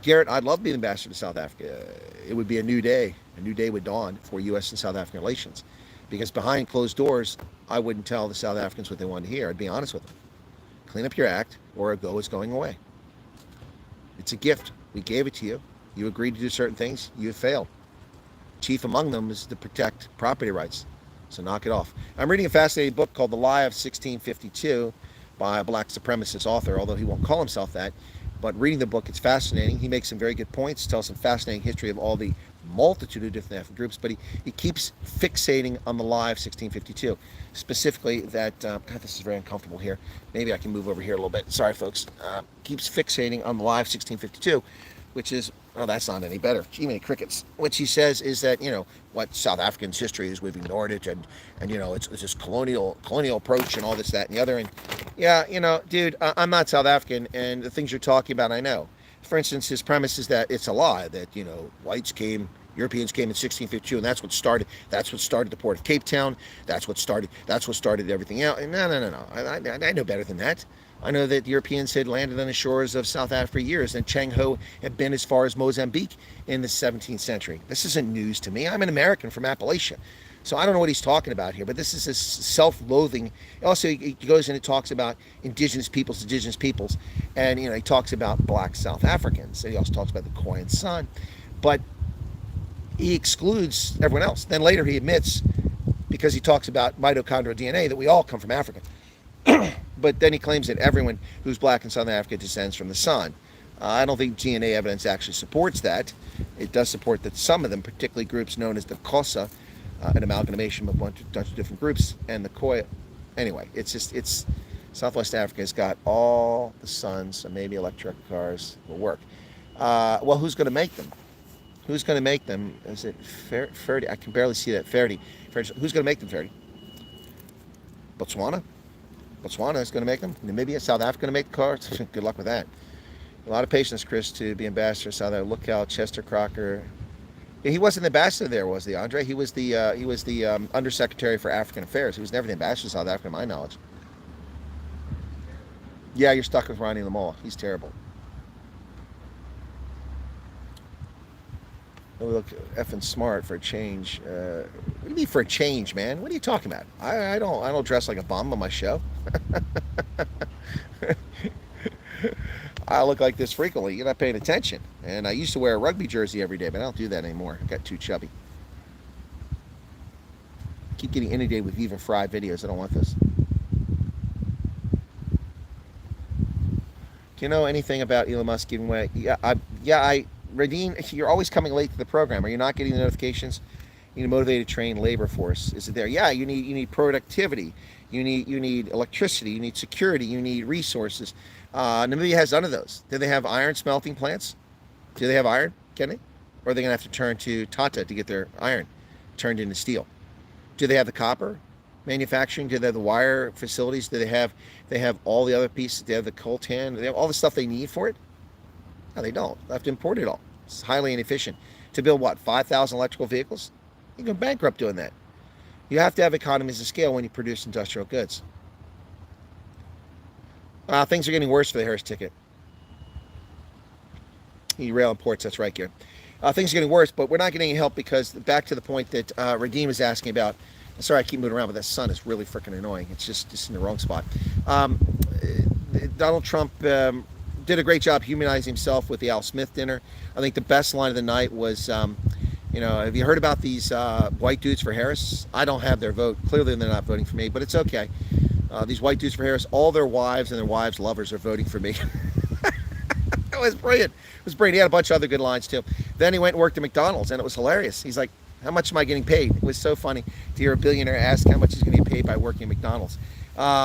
Garrett, I'd love to be the ambassador to South Africa. It would be a new day. A new day would dawn for U.S. and South African relations. Because behind closed doors, I wouldn't tell the South Africans what they wanted to hear. I'd be honest with them. Clean up your act, or a go is going away. It's a gift. We gave it to you. You agreed to do certain things. You have failed. Chief among them is to protect property rights. So knock it off. I'm reading a fascinating book called The Lie of 1652 by a black supremacist author, although he won't call himself that. But reading the book, it's fascinating. He makes some very good points, tells some fascinating history of all the multitude of different ethnic groups, but he keeps fixating on the lie of 1652. Specifically that, God, this is very uncomfortable here. Maybe I can move over here a little bit. Sorry, folks. Keeps fixating on the lie of 1652, which is, oh, that's not any better. Gee, many crickets. What she says is that, what South African's history is, we've ignored it, and it's this colonial approach and all this, that, and the other. And yeah, dude, I'm not South African, and the things you're talking about, I know. For instance, his premise is that it's a lie that, Europeans came in 1652, and that's what started the port of Cape Town. That's what started everything else. No. I know better than that. I know that Europeans had landed on the shores of South Africa for years, and Cheng Ho had been as far as Mozambique in the 17th century. This isn't news to me. I'm an American from Appalachia. So I don't know what he's talking about here, but this is a self-loathing. Also, he goes and he talks about indigenous peoples, and he talks about black South Africans, and he also talks about the Khoi and San, but he excludes everyone else. Then later he admits, because he talks about mitochondrial DNA, that we all come from Africa. But then he claims that everyone who's black in Southern Africa descends from the San. I don't think DNA evidence actually supports that. It does support that some of them, particularly groups known as the Xhosa, an amalgamation of a bunch of different groups, and the Khoi. Anyway, it's Southwest Africa has got all the suns, so maybe electric cars will work. Well, who's going to make them? Who's going to make them? Is it Ferdi? I can barely see that. Ferdi. Who's going to make them, Ferdi? Botswana? Botswana is going to make them. Namibia, South Africa going to make the cars. Good luck with that. A lot of patience, Chris, to be ambassador of South Africa. Look out, Chester Crocker. He wasn't the ambassador there, was he, Andre? He was the undersecretary for African Affairs. He was never the ambassador of South Africa, to my knowledge. Yeah, you're stuck with Ronnie Lamolle. He's terrible. Oh, look, effing smart for a change. What do you mean for a change, man? What are you talking about? I don't dress like a bum on my show. I look like this frequently. You're not paying attention. And I used to wear a rugby jersey every day, but I don't do that anymore. I got too chubby. Keep getting inundated with Viva Fry videos. I don't want this. Do you know anything about Elon Musk giving away? Radine, you're always coming late to the program. Are you not getting the notifications? You need a motivated, trained labor force. Is it there? Yeah, you need productivity. You need electricity. You need security. You need resources. Namibia has none of those. Do they have iron smelting plants? Do they have iron? Can they? Or are they going to have to turn to Tata to get their iron turned into steel? Do they have the copper manufacturing? Do they have the wire facilities? Do they have all the other pieces? Do they have the coltan? Do they have all the stuff they need for it? No, they don't. They have to import it all. It's highly inefficient. To build what, 5,000 electrical vehicles? You go bankrupt doing that. You have to have economies of scale when you produce industrial goods. Things are getting worse for the Harris ticket. Rail imports, that's right, Gary. Things are getting worse, but we're not getting any help because back to the point that Radim is asking about. Sorry, I keep moving around, but that sun is really freaking annoying. It's just in the wrong spot. Donald Trump did a great job humanizing himself with the Al Smith dinner. I think the best line of the night was, have you heard about these white dudes for Harris? I don't have their vote. Clearly, they're not voting for me, but it's okay. These white dudes for Harris, all their wives and their wives' lovers are voting for me. It was brilliant. It was brilliant. He had a bunch of other good lines, too. Then he went and worked at McDonald's, and it was hilarious. He's like, how much am I getting paid? It was so funny to hear a billionaire ask how much he's going to get paid by working at McDonald's.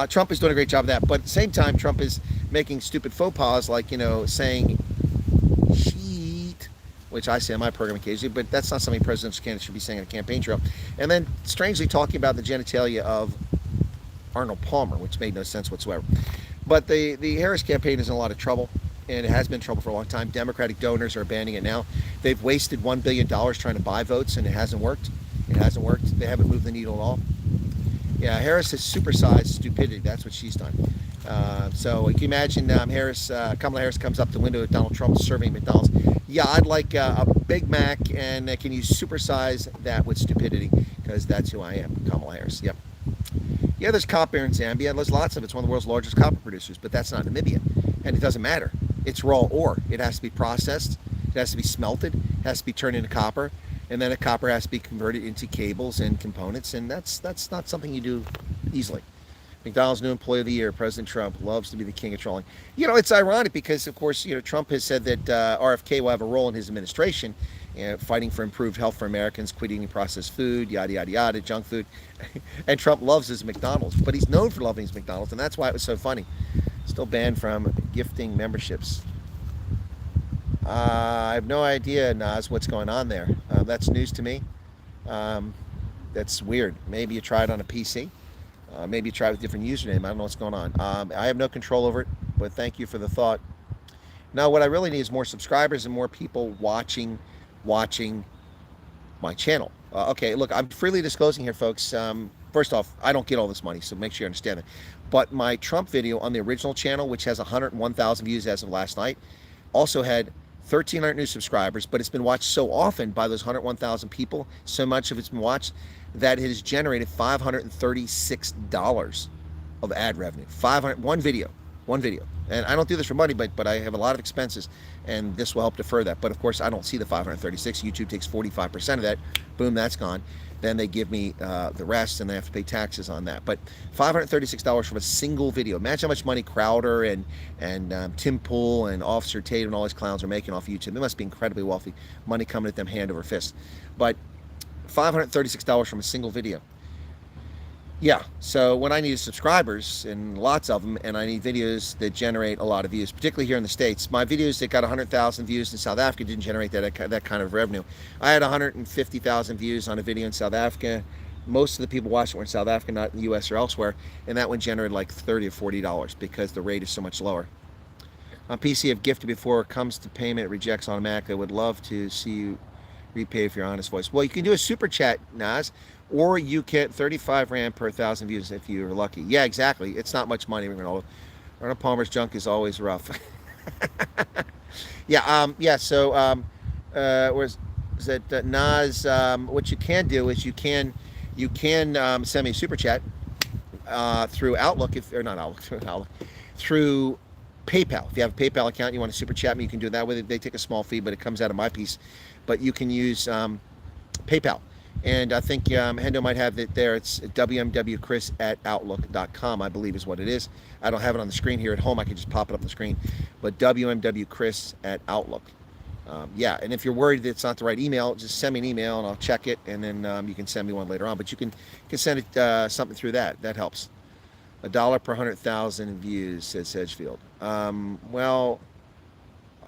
Trump is doing a great job of that, but at the same time, Trump is making stupid faux pas like, saying sheet, which I say on my program occasionally, but that's not something presidential candidates should be saying on a campaign trail. And then strangely talking about the genitalia of Arnold Palmer, which made no sense whatsoever. But the Harris campaign is in a lot of trouble, and it has been in trouble for a long time. Democratic donors are abandoning it now. They've wasted $1 billion trying to buy votes, and it hasn't worked. They haven't moved the needle at all. Yeah, Harris has supersized stupidity. That's what she's done. So you can imagine Kamala Harris comes up the window of Donald Trump serving McDonald's. Yeah, I'd like a Big Mac, and can you supersize that with stupidity? Because that's who I am, Kamala Harris. Yep. Yeah, there's copper in Zambia. There's lots of it. It's one of the world's largest copper producers, but that's not Namibia. And it doesn't matter. It's raw ore. It has to be processed. It has to be smelted. It has to be turned into copper. And then the copper has to be converted into cables and components. And that's not something you do easily. McDonald's new employee of the year, President Trump, loves to be the king of trolling. It's ironic because, of course, Trump has said that RFK will have a role in his administration, fighting for improved health for Americans, quit eating processed food, yada, yada, yada, junk food. And Trump loves his McDonald's, but he's known for loving his McDonald's, and that's why it was so funny. Still banned from gifting memberships. I have no idea, Nas, what's going on there. That's news to me. That's weird. Maybe you try it on a PC. Maybe you try it with a different username. I don't know what's going on. I have no control over it, but thank you for the thought. Now, what I really need is more subscribers and more people watching my channel. Okay, look, I'm freely disclosing here, folks. First off, I don't get all this money, so make sure you understand it. But my Trump video on the original channel, which has 101,000 views as of last night, also had 1,300 new subscribers, but it's been watched so often by those 101,000 people, so much of it's been watched, that it has generated $536 of ad revenue. One video. And I don't do this for money, but I have a lot of expenses, and this will help defer that. But of course, I don't see the 536. YouTube takes 45% of that. Boom, that's gone. Then they give me the rest, and they have to pay taxes on that. But $536 from a single video. Imagine how much money Crowder and Tim Pool and Officer Tate and all these clowns are making off YouTube. They must be incredibly wealthy. Money coming at them hand over fist. But $536 from a single video. Yeah, so when I need subscribers, and lots of them, and I need videos that generate a lot of views, particularly here in the States. My videos that got 100,000 views in South Africa didn't generate that kind of revenue. I had 150,000 views on a video in South Africa. Most of the people watching were in South Africa, not in the US or elsewhere, and that one generated like $30 or $40 because the rate is so much lower. On PC, I've gifted before it comes to payment, it rejects automatically. I would love to see you repay for your honest voice. Well, you can do a super chat, Naz, or you get 35 Rand per 1,000 views if you're lucky. Yeah, exactly. It's not much money. Arnold Palmer's junk is always rough. So where's that Naz? What you can do is you can send me a super chat through Outlook, through PayPal. If you have a PayPal account, you want to super chat me, you can do that with it. They take a small fee, but it comes out of my piece. But you can use PayPal. And I think Hendo might have it there. It's wmwchris@outlook.com, I believe is what it is. I don't have it on the screen here at home. I can just pop it up the screen. But wmwchris@outlook. Yeah, and if you're worried that it's not the right email, just send me an email and I'll check it, and then you can send me one later on. But you can send it something through that. That helps. $1 per 100,000 views, says Sedgefield. Well,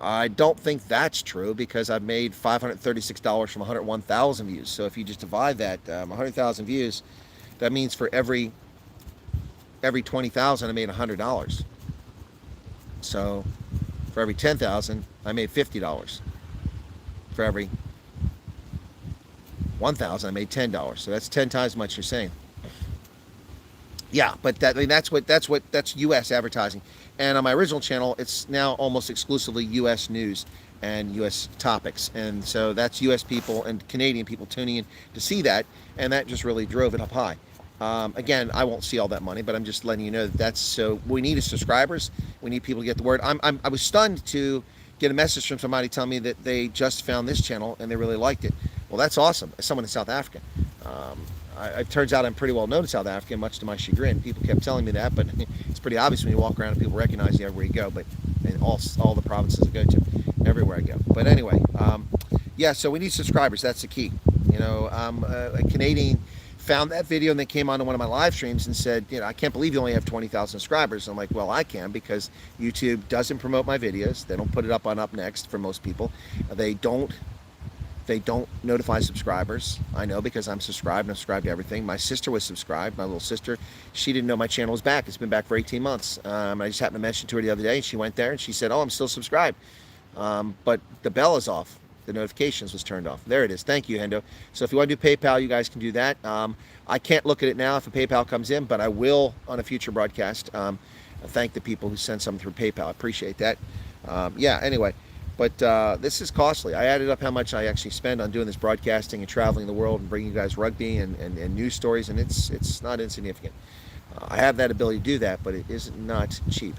I don't think that's true because I've made $536 from 101,000 views. So if you just divide that, 100,000 views, that means for every 20,000, I made $100. So for every 10,000, I made $50. For every 1,000, I made $10. So that's 10 times as much you're saying. Yeah, but that's U.S. advertising. And on my original channel, it's now almost exclusively U.S. news and U.S. topics. And so that's U.S. people and Canadian people tuning in to see that, and that just really drove it up high. Again, I won't see all that money, but I'm just letting you know that that's so. We need subscribers. We need people to get the word. I was stunned to get a message from somebody telling me that they just found this channel and they really liked it. Well, that's awesome. As someone in South Africa. It turns out I'm pretty well known in South Africa, much to my chagrin. People kept telling me that, but it's pretty obvious when you walk around and people recognize you everywhere you go, but in all the provinces I go to, everywhere I go. But anyway, yeah, so we need subscribers. That's the key. You know, a Canadian found that video and they came onto one of my live streams and said, you know, I can't believe you only have 20,000 subscribers. I'm like, well, I can, because YouTube doesn't promote my videos. They don't put it up on Up Next for most people. They don't notify subscribers. I know because I'm subscribed and I'm subscribed to everything. My sister was subscribed, my little sister. She didn't know my channel was back. It's been back for 18 months. I just happened to mention to her the other day, and she went there and she said, oh, I'm still subscribed. But the bell is off. The notifications was turned off. There it is. Thank you, Hendo. So if you want to do PayPal, you guys can do that. I can't look at it now if a PayPal comes in, but I will on a future broadcast. Thank the people who send something through PayPal. I appreciate that. Yeah, anyway. But this is costly. I added up how much I actually spend on doing this broadcasting and traveling the world and bringing you guys rugby and news stories, and it's not insignificant. I have that ability to do that, but it is not cheap.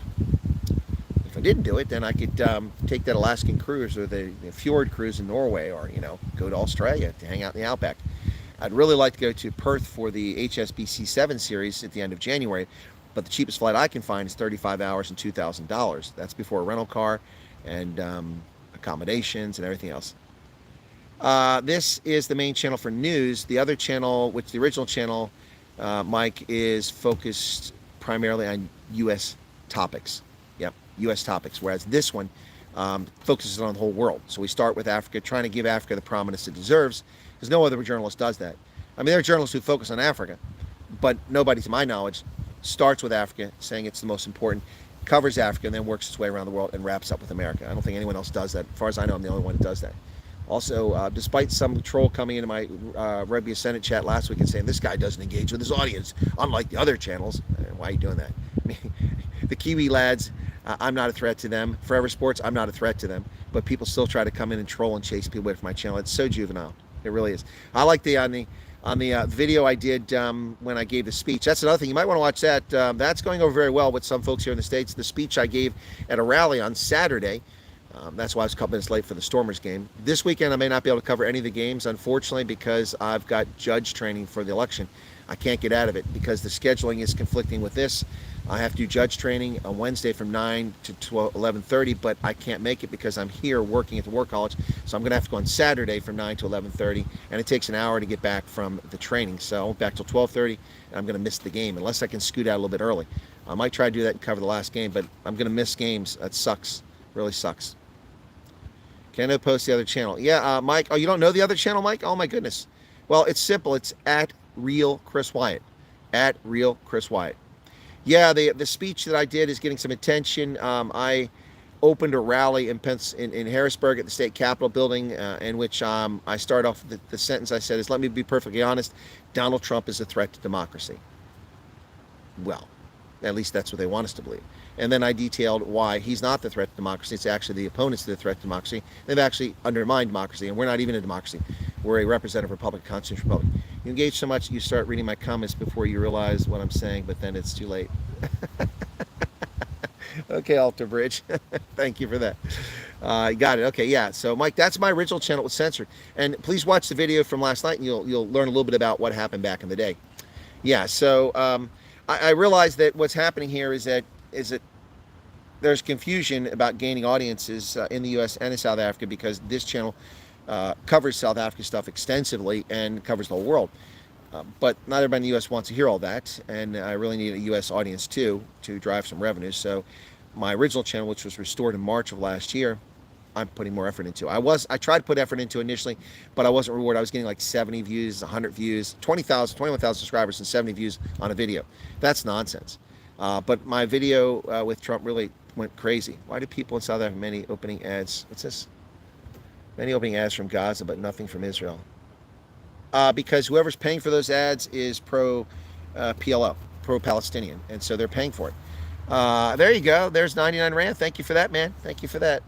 If I didn't do it, then I could take that Alaskan cruise or the fjord cruise in Norway, or go to Australia to hang out in the outback. I'd really like to go to Perth for the HSBC 7 series at the end of January, but the cheapest flight I can find is 35 hours and $2,000. That's before a rental car and accommodations and everything else. This is the main channel for news. The other channel, which the original channel, Mike, is focused primarily on U.S. topics. Yep, U.S. topics, whereas this one focuses on the whole world. So we start with Africa, trying to give Africa the prominence it deserves, because no other journalist does that. I mean, there are journalists who focus on Africa, but nobody, to my knowledge, starts with Africa, saying it's the most important, covers Africa, and then works its way around the world and wraps up with America. I don't think anyone else does that. As far as I know, I'm the only one who does that. Also, despite some troll coming into my Rugby Senate chat last week and saying this guy doesn't engage with his audience, unlike the other channels, why are you doing that? I mean, the Kiwi lads, I'm not a threat to them. Forever Sports, I'm not a threat to them. But people still try to come in and troll and chase people away from my channel. It's so juvenile. It really is. I like on the video I did when I gave the speech. That's another thing. You might want to watch that. That's going over very well with some folks here in the States. The speech I gave at a rally on Saturday. That's why I was a couple minutes late for the Stormers game. This weekend I may not be able to cover any of the games, unfortunately, because I've got judge training for the election. I can't get out of it because the scheduling is conflicting with this. I have to do judge training on Wednesday from 9 to 11:30, but I can't make it because I'm here working at the War College. So I'm going to have to go on Saturday from 9 to 11:30, and it takes an hour to get back from the training. So I won't back till 12:30, and I'm going to miss the game unless I can scoot out a little bit early. I might try to do that and cover the last game, but I'm going to miss games. That sucks. Really sucks. Can I post the other channel? Yeah, Mike. Oh, you don't know the other channel, Mike? Oh, my goodness. Well, it's simple. It's at Real Chris Wyatt. At Real Chris Wyatt. Yeah, the speech that I did is getting some attention. I opened a rally in Harrisburg at the state capitol building, in which I start off the sentence I said is, let me be perfectly honest, Donald Trump is a threat to democracy. Well, at least that's what they want us to believe. And then I detailed why he's not the threat to democracy. It's actually the opponents to the threat to democracy. They've actually undermined democracy, and we're not even a democracy. We're a representative republic, constitutional republic. You engage so much, you start reading my comments before you realize what I'm saying, but then it's too late. Okay, Alter Bridge. Thank you for that. I got it. Okay, yeah. So, Mike, that's my original channel. It was censored. And please watch the video from last night, and you'll learn a little bit about what happened back in the day. Yeah, so I realized that what's happening here is that there's confusion about gaining audiences in the U.S. and in South Africa because this channel covers South Africa stuff extensively and covers the whole world. But not everybody in the U.S. wants to hear all that, and I really need a U.S. audience too to drive some revenue. So my original channel, which was restored in March of last year, I'm putting more effort into. I tried to put effort into initially, but I wasn't rewarded. I was getting like 70 views, 100 views, 20,000, 21,000 subscribers and 70 views on a video. That's nonsense. But my video with Trump really went crazy. Why do people in South Africa have many opening ads? What's this? Many opening ads from Gaza, but nothing from Israel. Because whoever's paying for those ads is pro-PLO, pro-Palestinian, and so they're paying for it. There you go. There's 99 Rand. Thank you for that, man. Thank you for that.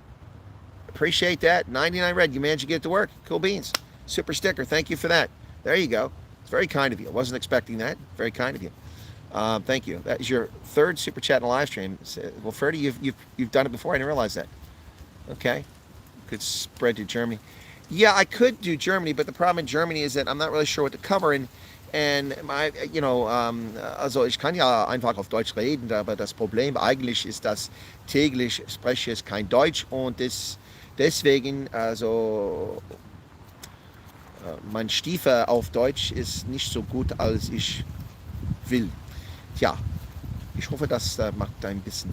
Appreciate that. 99 Red. You managed to get it to work. Cool beans. Super sticker. Thank you for that. There you go. It's very kind of you. I wasn't expecting that. Very kind of you. Thank you. That is your third super chat in a live stream. Well, Ferdy, you've done it before. I didn't realize that. Okay. Could spread to Germany. Yeah, I could do Germany, but the problem in Germany is that I'm not really sure what to cover. And my, also ich kann ja einfach auf Deutsch reden, aber das Problem eigentlich ist, dass täglich spreche ich kein Deutsch und deswegen, also mein Stiefel auf Deutsch ist nicht so gut, als ich will. Tja, ich hoffe, das macht ein bisschen,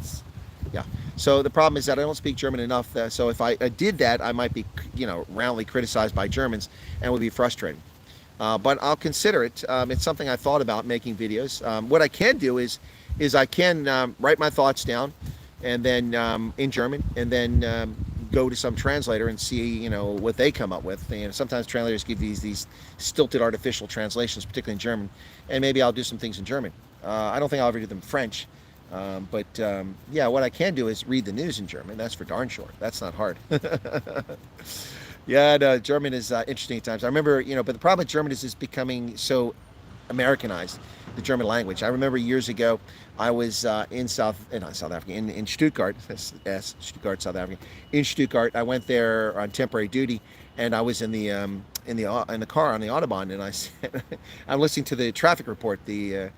yeah. So the problem is that I don't speak German enough, so if I did that, I might be, roundly criticized by Germans, and it would be frustrating. But I'll consider it. It's something I thought about making videos. What I can do is I can write my thoughts down, and then in German, and then go to some translator and see, what they come up with. Sometimes translators give these stilted artificial translations, particularly in German, and maybe I'll do some things in German. I don't think I'll ever do them in French. But yeah, what I can do is read the news in German. That's for darn sure. That's not hard. Yeah, no, German is interesting at times. I remember, but the problem with German is it's becoming so Americanized, the German language. I remember years ago, I was in South Africa, in Stuttgart, Stuttgart, South Africa. In Stuttgart, I went there on temporary duty, and I was in the car on the Autobahn, and I said, I'm listening to the traffic report. The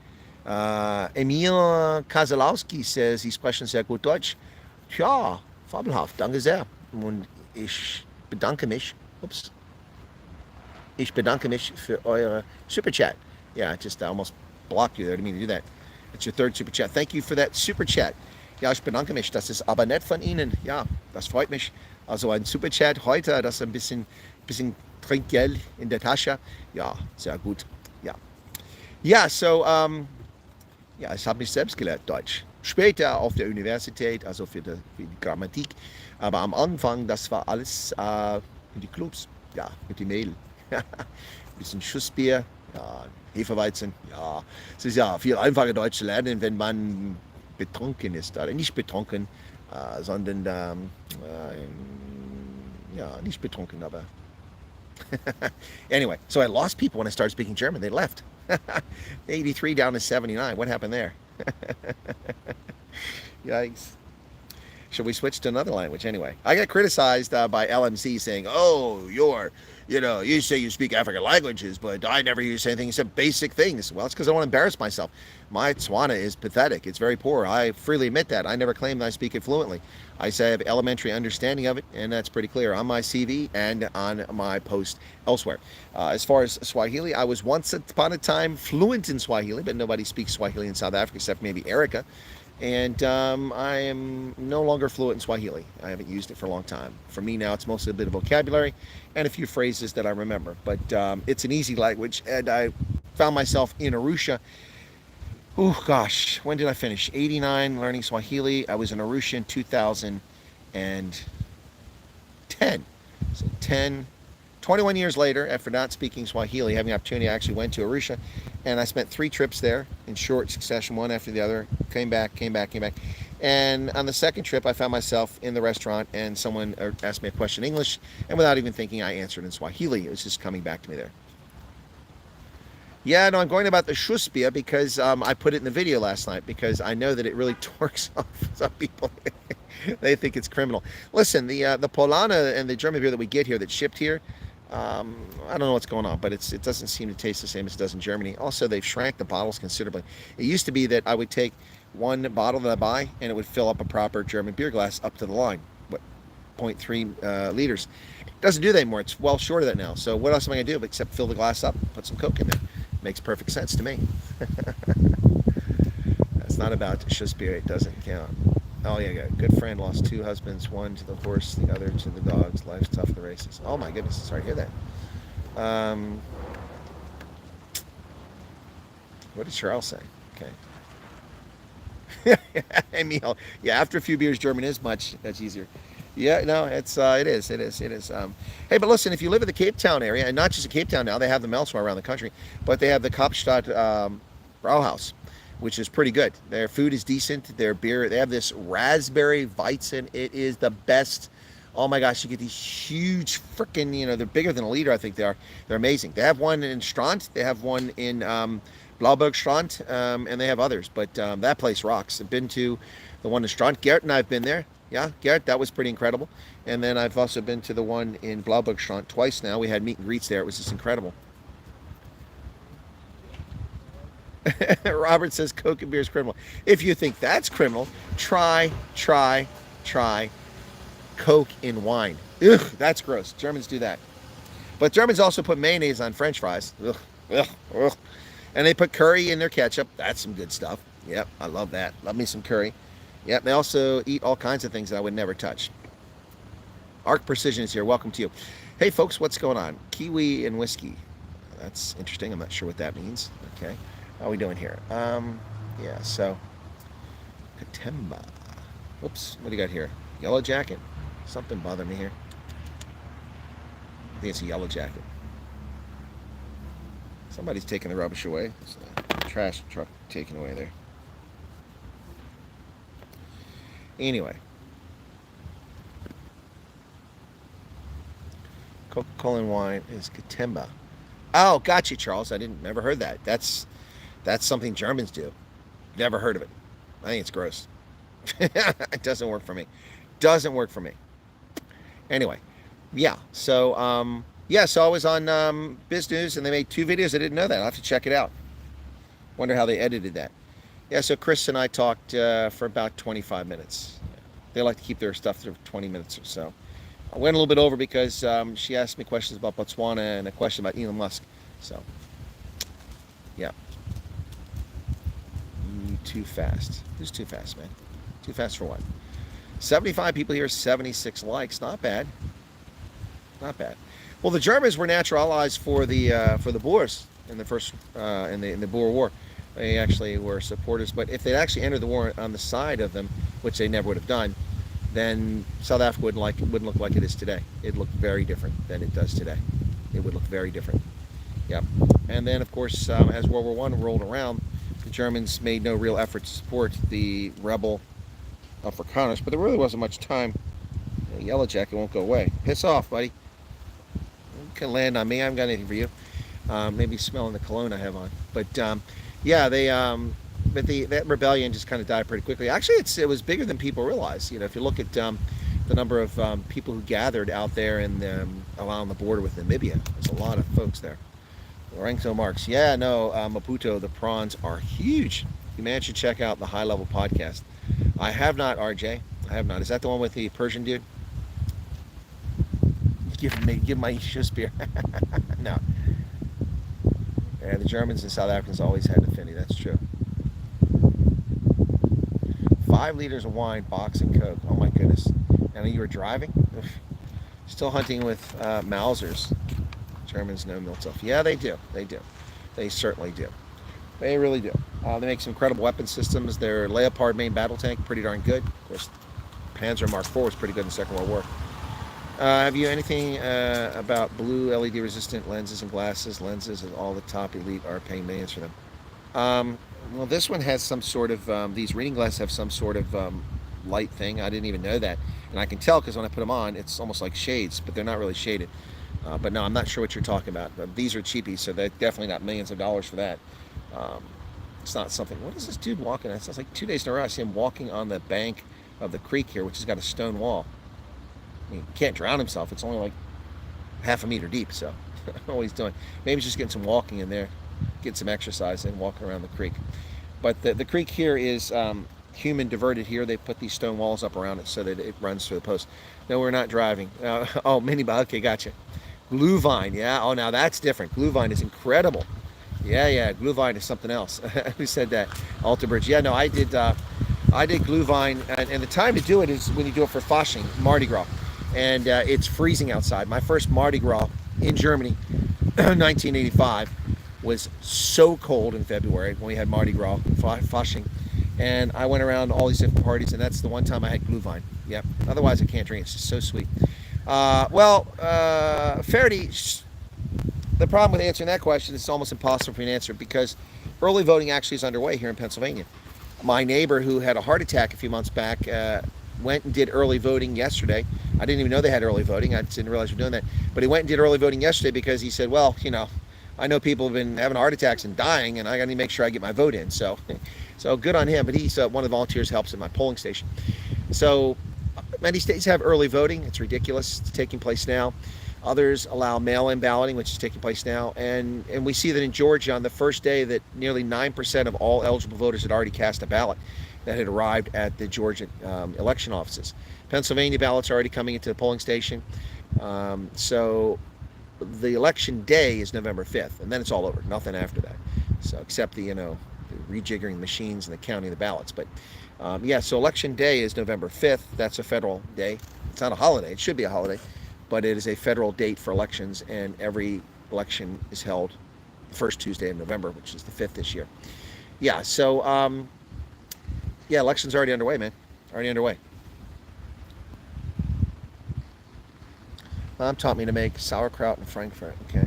Emil Kasalowski says, Sie sprechen sehr gut Deutsch. Tja, fabelhaft, danke sehr. Und ich bedanke mich für eure Super Chat. Yeah, I almost blocked you there. I didn't mean to do that. It's your third Super Chat. Thank you for that Super Chat. Ja, ich bedanke mich. Das ist aber nett von Ihnen. Ja, das freut mich. Also ein Super Chat heute, das ist ein bisschen Trinkgeld in der Tasche. Ja, sehr gut. Ja. Ja, so, ja, ich habe mich selbst gelernt, Deutsch. Später auf der Universität, also für die Grammatik. Aber am Anfang, das war alles in die Clubs. Ja, mit dem Mädel. Ein bisschen Schussbier, ja, Hefeweizen. Ja, es ist ja viel einfacher Deutsch zu lernen, wenn man betrunken ist. Oder nicht betrunken, sondern, ja, nicht betrunken, aber... Anyway, so I lost people when I started speaking German. They left. 83 down to 79. What happened there? Yikes. Should we switch to another language? Anyway, I got criticized by LMC saying, oh, you say you speak African languages, but I never hear you say anything except basic things. Well, it's because I don't want to embarrass myself. My Tswana is pathetic. It's very poor. I freely admit that. I never claim that I speak it fluently. I say I have elementary understanding of it, and that's pretty clear on my CV and on my post elsewhere. As far as Swahili, I was once upon a time fluent in Swahili, but nobody speaks Swahili in South Africa except maybe Erica. And I am no longer fluent in Swahili. I haven't used it for a long time. For me now, it's mostly a bit of vocabulary and a few phrases that I remember. But it's an easy language, and I found myself in Arusha. Oh gosh, when did I finish? 89, learning Swahili. I was in Arusha in 2010. So 21 years later, after not speaking Swahili, having the opportunity, I actually went to Arusha, and I spent 3 trips there in short succession, one after the other. Came back. And on the second trip, I found myself in the restaurant, and someone asked me a question in English, and without even thinking, I answered in Swahili. It was just coming back to me there. Yeah, no, I'm going about the Schussbier because I put it in the video last night because I know that it really torques off some people. They think it's criminal. Listen, the Polana and the German beer that we get here, that's shipped here, I don't know what's going on, but it doesn't seem to taste the same as it does in Germany. Also, they've shrank the bottles considerably. It used to be that I would take one bottle that I buy and it would fill up a proper German beer glass up to the line, what, 0.3 liters. It doesn't do that anymore. It's well short of that now. So what else am I going to do except fill the glass up, put some Coke in there? Makes perfect sense to me. That's not about Shakespeare. It doesn't count. Oh yeah, good friend lost 2 husbands, one to the horse, the other to the dogs. Life's tough in the races. Oh my goodness, sorry to hear that. What did Charles say? Okay. Emil, yeah, after a few beers, German is much easier. Yeah, no, it is. Hey, but listen, if you live in the Cape Town area, and not just in Cape Town now, they have them elsewhere around the country, but they have the Kapstadt Brauhaus, which is pretty good. Their food is decent. Their beer, they have this raspberry Weizen. It is the best. Oh my gosh, you get these huge freaking, they're bigger than a liter, I think they are. They're amazing. They have one in Strand. They have one in Blauberg Strand, and they have others. But that place rocks. I've been to the one in Strand. Garrett and I have been there. Yeah, Garrett, that was pretty incredible. And then I've also been to the one in Blauberg Strand twice now. We had meet and greets there. It was just incredible. Robert says Coke and beer is criminal. If you think that's criminal, try Coke in wine. Ugh, that's gross. Germans do that. But Germans also put mayonnaise on French fries. Ugh, ugh, ugh. And they put curry in their ketchup. That's some good stuff. Yep, I love that. Love me some curry. Yep, they also eat all kinds of things that I would never touch. Arc Precision is here. Welcome to you. Hey, folks, what's going on? Kiwi and whiskey. That's interesting. I'm not sure what that means. Okay. How are we doing here? Yeah, so Katemba. Oops, what do you got here? Yellow jacket. Something bothered me here. I think it's a yellow jacket. Somebody's taking the rubbish away. It's a trash truck taken away there. Anyway. Coca-Cola and wine is Katemba. Oh, gotcha, Charles. I never heard that. That's something Germans do. Never heard of it. I think it's gross. It doesn't work for me. Doesn't work for me. Anyway, yeah. So, so I was on Biz News, and they made 2 videos. I didn't know that. I'll have to check it out. Wonder how they edited that. Yeah, so Chris and I talked for about 25 minutes. They like to keep their stuff to 20 minutes or so. I went a little bit over because she asked me questions about Botswana and a question about Elon Musk. So, yeah. Too fast. Who's too fast, man? Too fast for what? 75 people here, 76 likes. Not bad. Not bad. Well, the Germans were natural allies for the Boers in the first in the Boer War. They actually were supporters. But if they'd actually entered the war on the side of them, which they never would have done, then South Africa wouldn't look like it is today. It'd look very different than it does today. It would look very different. Yep. And then, of course, as World War I rolled around, the Germans made no real effort to support the rebel Afrikaners, but there really wasn't much time. The yellow jacket won't go away. Piss off, buddy. You can land on me. I haven't got anything for you. Maybe smelling the cologne I have on. But yeah, that rebellion just kind of died pretty quickly. Actually, it was bigger than people realize. If you look at the number of people who gathered out there along the border with Namibia, there's a lot of folks there. Lorenzo Marks. Yeah, no, Maputo, the prawns are huge. You man should check out the High Level podcast. I have not, RJ. I have not. Is that the one with the Persian dude? Give my Shakespeare. No. Yeah, the Germans and South Africans always had an affinity. That's true. 5 liters of wine, box and Coke. Oh my goodness. And you were driving? Oof. Still hunting with Mausers. Germans know Miltov. Yeah, they do. They do. They certainly do. They really do. They make some incredible weapon systems. Their Leopard main battle tank, pretty darn good. Of course, Panzer Mark IV was pretty good in the Second World War. Have you anything about blue LED resistant lenses and glasses? Lenses and all the top elite are paying millions for them. Well, this one has some sort of, these reading glasses have some sort of light thing. I didn't even know that. And I can tell because when I put them on, it's almost like shades, but they're not really shaded. But no, I'm not sure what you're talking about. These are cheapies, so they're definitely not millions of dollars for that. It's not something. What is this dude walking? It sounds like 2 days in a row I see him walking on the bank of the creek here, which has got a stone wall. I mean, he can't drown himself. It's only like half a meter deep. So I don't know what he's doing. Maybe he's just getting some walking in there, getting some exercise and walking around the creek. But the creek here is human diverted here. They put these stone walls up around it so that it runs through the post. No, we're not driving. Oh, mini bike. Okay, gotcha. Glühwein, yeah. Oh, now that's different. Glühwein is incredible. Yeah. Glühwein is something else. Who said that? Alter Bridge. Yeah, no, I did Glühwein, and the time to do it is when you do it for Fasching, Mardi Gras, and it's freezing outside. My first Mardi Gras in Germany, 1985, was so cold in February when we had Mardi Gras, Fasching, and I went around to all these different parties, and that's the one time I had Glühwein. Yep. Otherwise, I can't drink. It's just so sweet. Faraday, the problem with answering that question is it's almost impossible for me to answer because early voting actually is underway here in Pennsylvania. My neighbor who had a heart attack a few months back went and did early voting yesterday. I didn't even know they had early voting. I didn't realize we were doing that. But he went and did early voting yesterday because he said, well, I know people have been having heart attacks and dying, and I got to make sure I get my vote in. So good on him. But he's one of the volunteers who helps at my polling station. So many states have early voting. It's ridiculous. It's taking place now. Others allow mail-in balloting, which is taking place now. And we see that in Georgia on the first day that nearly 9% of all eligible voters had already cast a ballot that had arrived at the Georgia election offices. Pennsylvania ballots are already coming into the polling station. So the election day is November 5th, and then it's all over. Nothing after that. So except the rejiggering machines and the counting of the ballots. But so election day is November 5th. That's a federal day. It's not a holiday. It should be a holiday. But it is a federal date for elections, and every election is held the first Tuesday of November, which is the 5th this year. Yeah, so, election's already underway, man. Already underway. Mom taught me to make sauerkraut in Frankfurt, okay.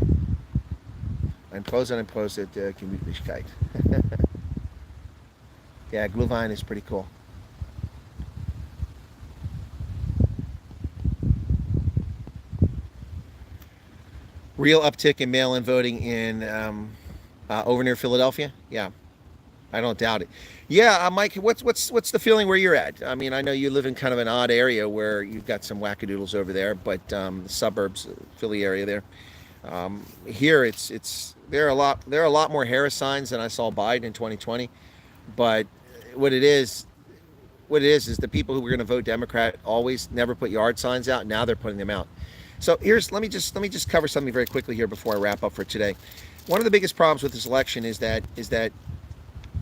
Ein Prosit Gemütlichkeit. Yeah, Glühwein is pretty cool. Real uptick in mail-in voting in over near Philadelphia. Yeah, I don't doubt it. Yeah, Mike, what's the feeling where you're at? I mean, I know you live in kind of an odd area where you've got some wackadoodles over there, but the suburbs, Philly area there. Here, there are a lot more Harris signs than I saw Biden in 2020. But what it is the people who were going to vote Democrat always never put yard signs out. Now they're putting them out. So let me just cover something very quickly here before I wrap up for today. One of the biggest problems with this election is that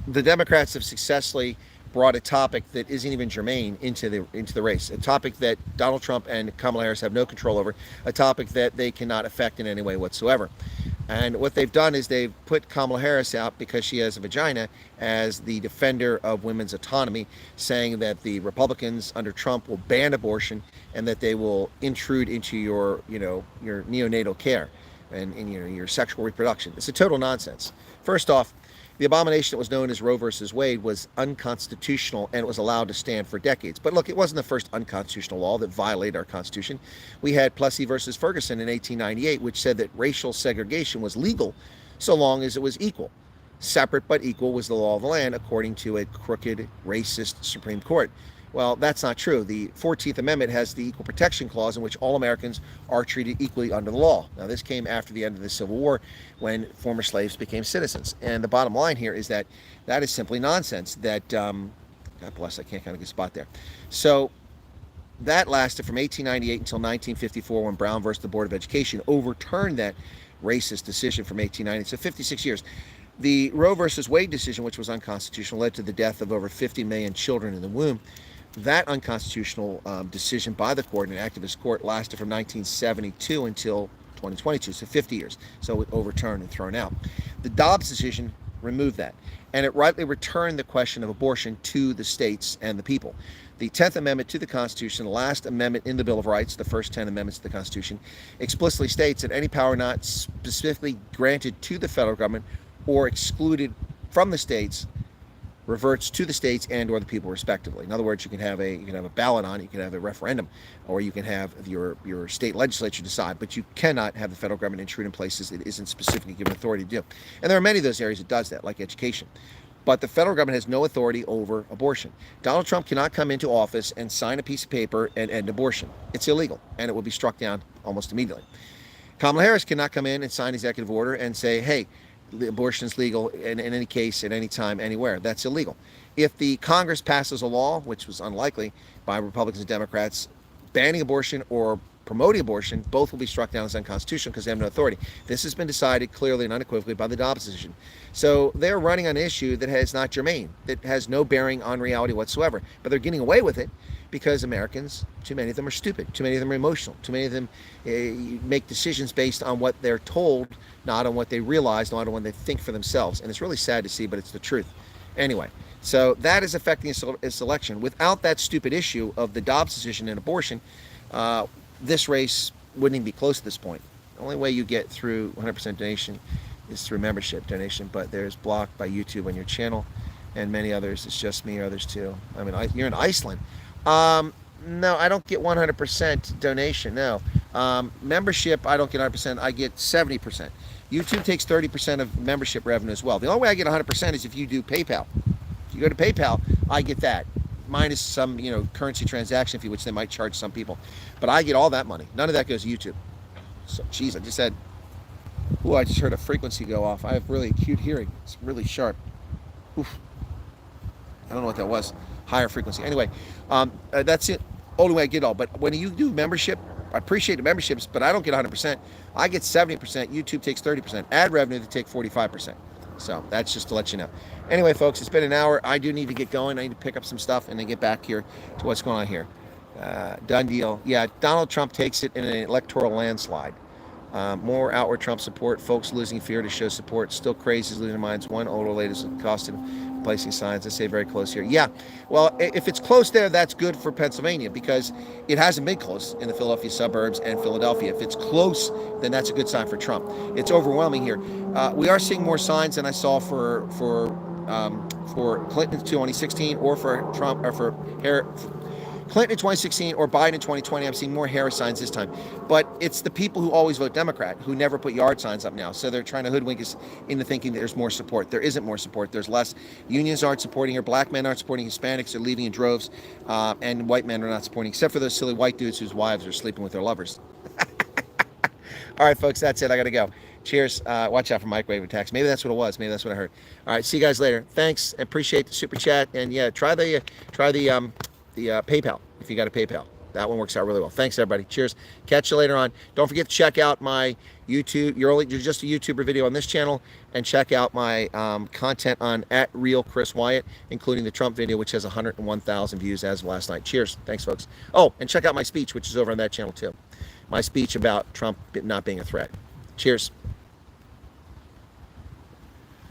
the Democrats have successfully brought a topic that isn't even germane into the race, a topic that Donald Trump and Kamala Harris have no control over, a topic that they cannot affect in any way whatsoever. And what they've done is they've put Kamala Harris out because she has a vagina as the defender of women's autonomy, saying that the Republicans under Trump will ban abortion and that they will intrude into your neonatal care and your sexual reproduction. It's a total nonsense. First off, the abomination that was known as Roe versus Wade was unconstitutional, and it was allowed to stand for decades. But look, it wasn't the first unconstitutional law that violated our Constitution. We had Plessy versus Ferguson in 1898, which said that racial segregation was legal so long as it was equal. Separate but equal was the law of the land, according to a crooked, racist Supreme Court. Well, that's not true. The 14th Amendment has the Equal Protection Clause in which all Americans are treated equally under the law. Now, this came after the end of the Civil War when former slaves became citizens. And the bottom line here is that is simply nonsense. That, God bless, I can't kind of get a spot there. So that lasted from 1898 until 1954 when Brown versus the Board of Education overturned that racist decision from 1890. So 56 years. The Roe versus Wade decision, which was unconstitutional, led to the death of over 50 million children in the womb. That unconstitutional decision by the court, an activist court, lasted from 1972 until 2022, so 50 years. So it overturned and thrown out. The Dobbs decision removed that, and it rightly returned the question of abortion to the states and the people. The 10th Amendment to the Constitution, the last amendment in the Bill of Rights, the first 10 amendments to the Constitution, explicitly states that any power not specifically granted to the federal government or excluded from the states reverts to the states and or the people respectively. In other words, you can have a ballot on it, you can have a referendum, or you can have your state legislature decide, but you cannot have the federal government intrude in places it isn't specifically given authority to do. And there are many of those areas that does that, like education. But the federal government has no authority over abortion. Donald Trump cannot come into office and sign a piece of paper and end abortion. It's illegal, and it will be struck down almost immediately. Kamala Harris cannot come in and sign executive order and say, hey, abortion is legal in any case, at any time, anywhere. That's illegal. If the Congress passes a law, which was unlikely, by Republicans and Democrats, banning abortion or promoting abortion, both will be struck down as unconstitutional because they have no authority. This has been decided clearly and unequivocally by the Dobbs decision. So they're running an issue that is not germane, that has no bearing on reality whatsoever. But they're getting away with it because Americans, too many of them are stupid, too many of them are emotional, too many of them make decisions based on what they're told, not on what they realize, not on what they think for themselves. And it's really sad to see, but it's the truth. Anyway, so that is affecting this election. Without that stupid issue of the Dobbs decision and abortion, this race wouldn't even be close at this point. The only way you get through 100% donation is through membership donation, but there's blocked by YouTube on your channel and many others. It's just me or others too. I mean, you're in Iceland. No, I don't get 100% donation. No. Membership, I don't get 100%. I get 70%. YouTube takes 30% of membership revenue as well. The only way I get 100% is if you do PayPal. If you go to PayPal, I get that. Minus some, currency transaction fee, which they might charge some people. But I get all that money. None of that goes to YouTube. So, geez, I just had, I just heard a frequency go off. I have really acute hearing. It's really sharp. Oof. I don't know what that was. Higher frequency. Anyway, that's it. Only way I get all. But when you do membership, I appreciate the memberships, but I don't get 100%. I get 70%. YouTube takes 30%. Ad revenue, they take 45%. So that's just to let you know. Anyway, folks, it's been an hour. I do need to get going. I need to pick up some stuff and then get back here to what's going on here. Done deal. Yeah, Donald Trump takes it in an electoral landslide. More outward Trump support. Folks losing fear to show support. Still crazy, losing their minds. One older lady is costing placing signs. I say very close here. Yeah, well, if it's close there, that's good for Pennsylvania because it hasn't been close in the Philadelphia suburbs and Philadelphia. If it's close, then that's a good sign for Trump. It's overwhelming here. We are seeing more signs than I saw for Clinton in 2016 or for Trump or for Clinton in 2016 or Biden in 2020. I'm seeing more Harris signs this time. But it's the people who always vote Democrat who never put yard signs up now. So they're trying to hoodwink us into thinking that there's more support. There isn't more support. There's less. Unions aren't supporting her. Black men aren't supporting Hispanics. They're leaving in droves. And white men are not supporting, except for those silly white dudes whose wives are sleeping with their lovers. All right, folks, that's it. I got to go. Cheers. Watch out for microwave attacks. Maybe that's what it was. Maybe that's what I heard. All right, see you guys later. Thanks. Appreciate the super chat. And yeah, try the PayPal if you got a PayPal. That one works out really well. Thanks, everybody. Cheers. Catch you later on. Don't forget to check out my YouTube. You're just a YouTuber video on this channel, and check out my content on @RealChrisWyatt, including the Trump video, which has 101,000 views as of last night. Cheers. Thanks, folks. Oh, and check out my speech, which is over on that channel too. My speech about Trump not being a threat. Cheers.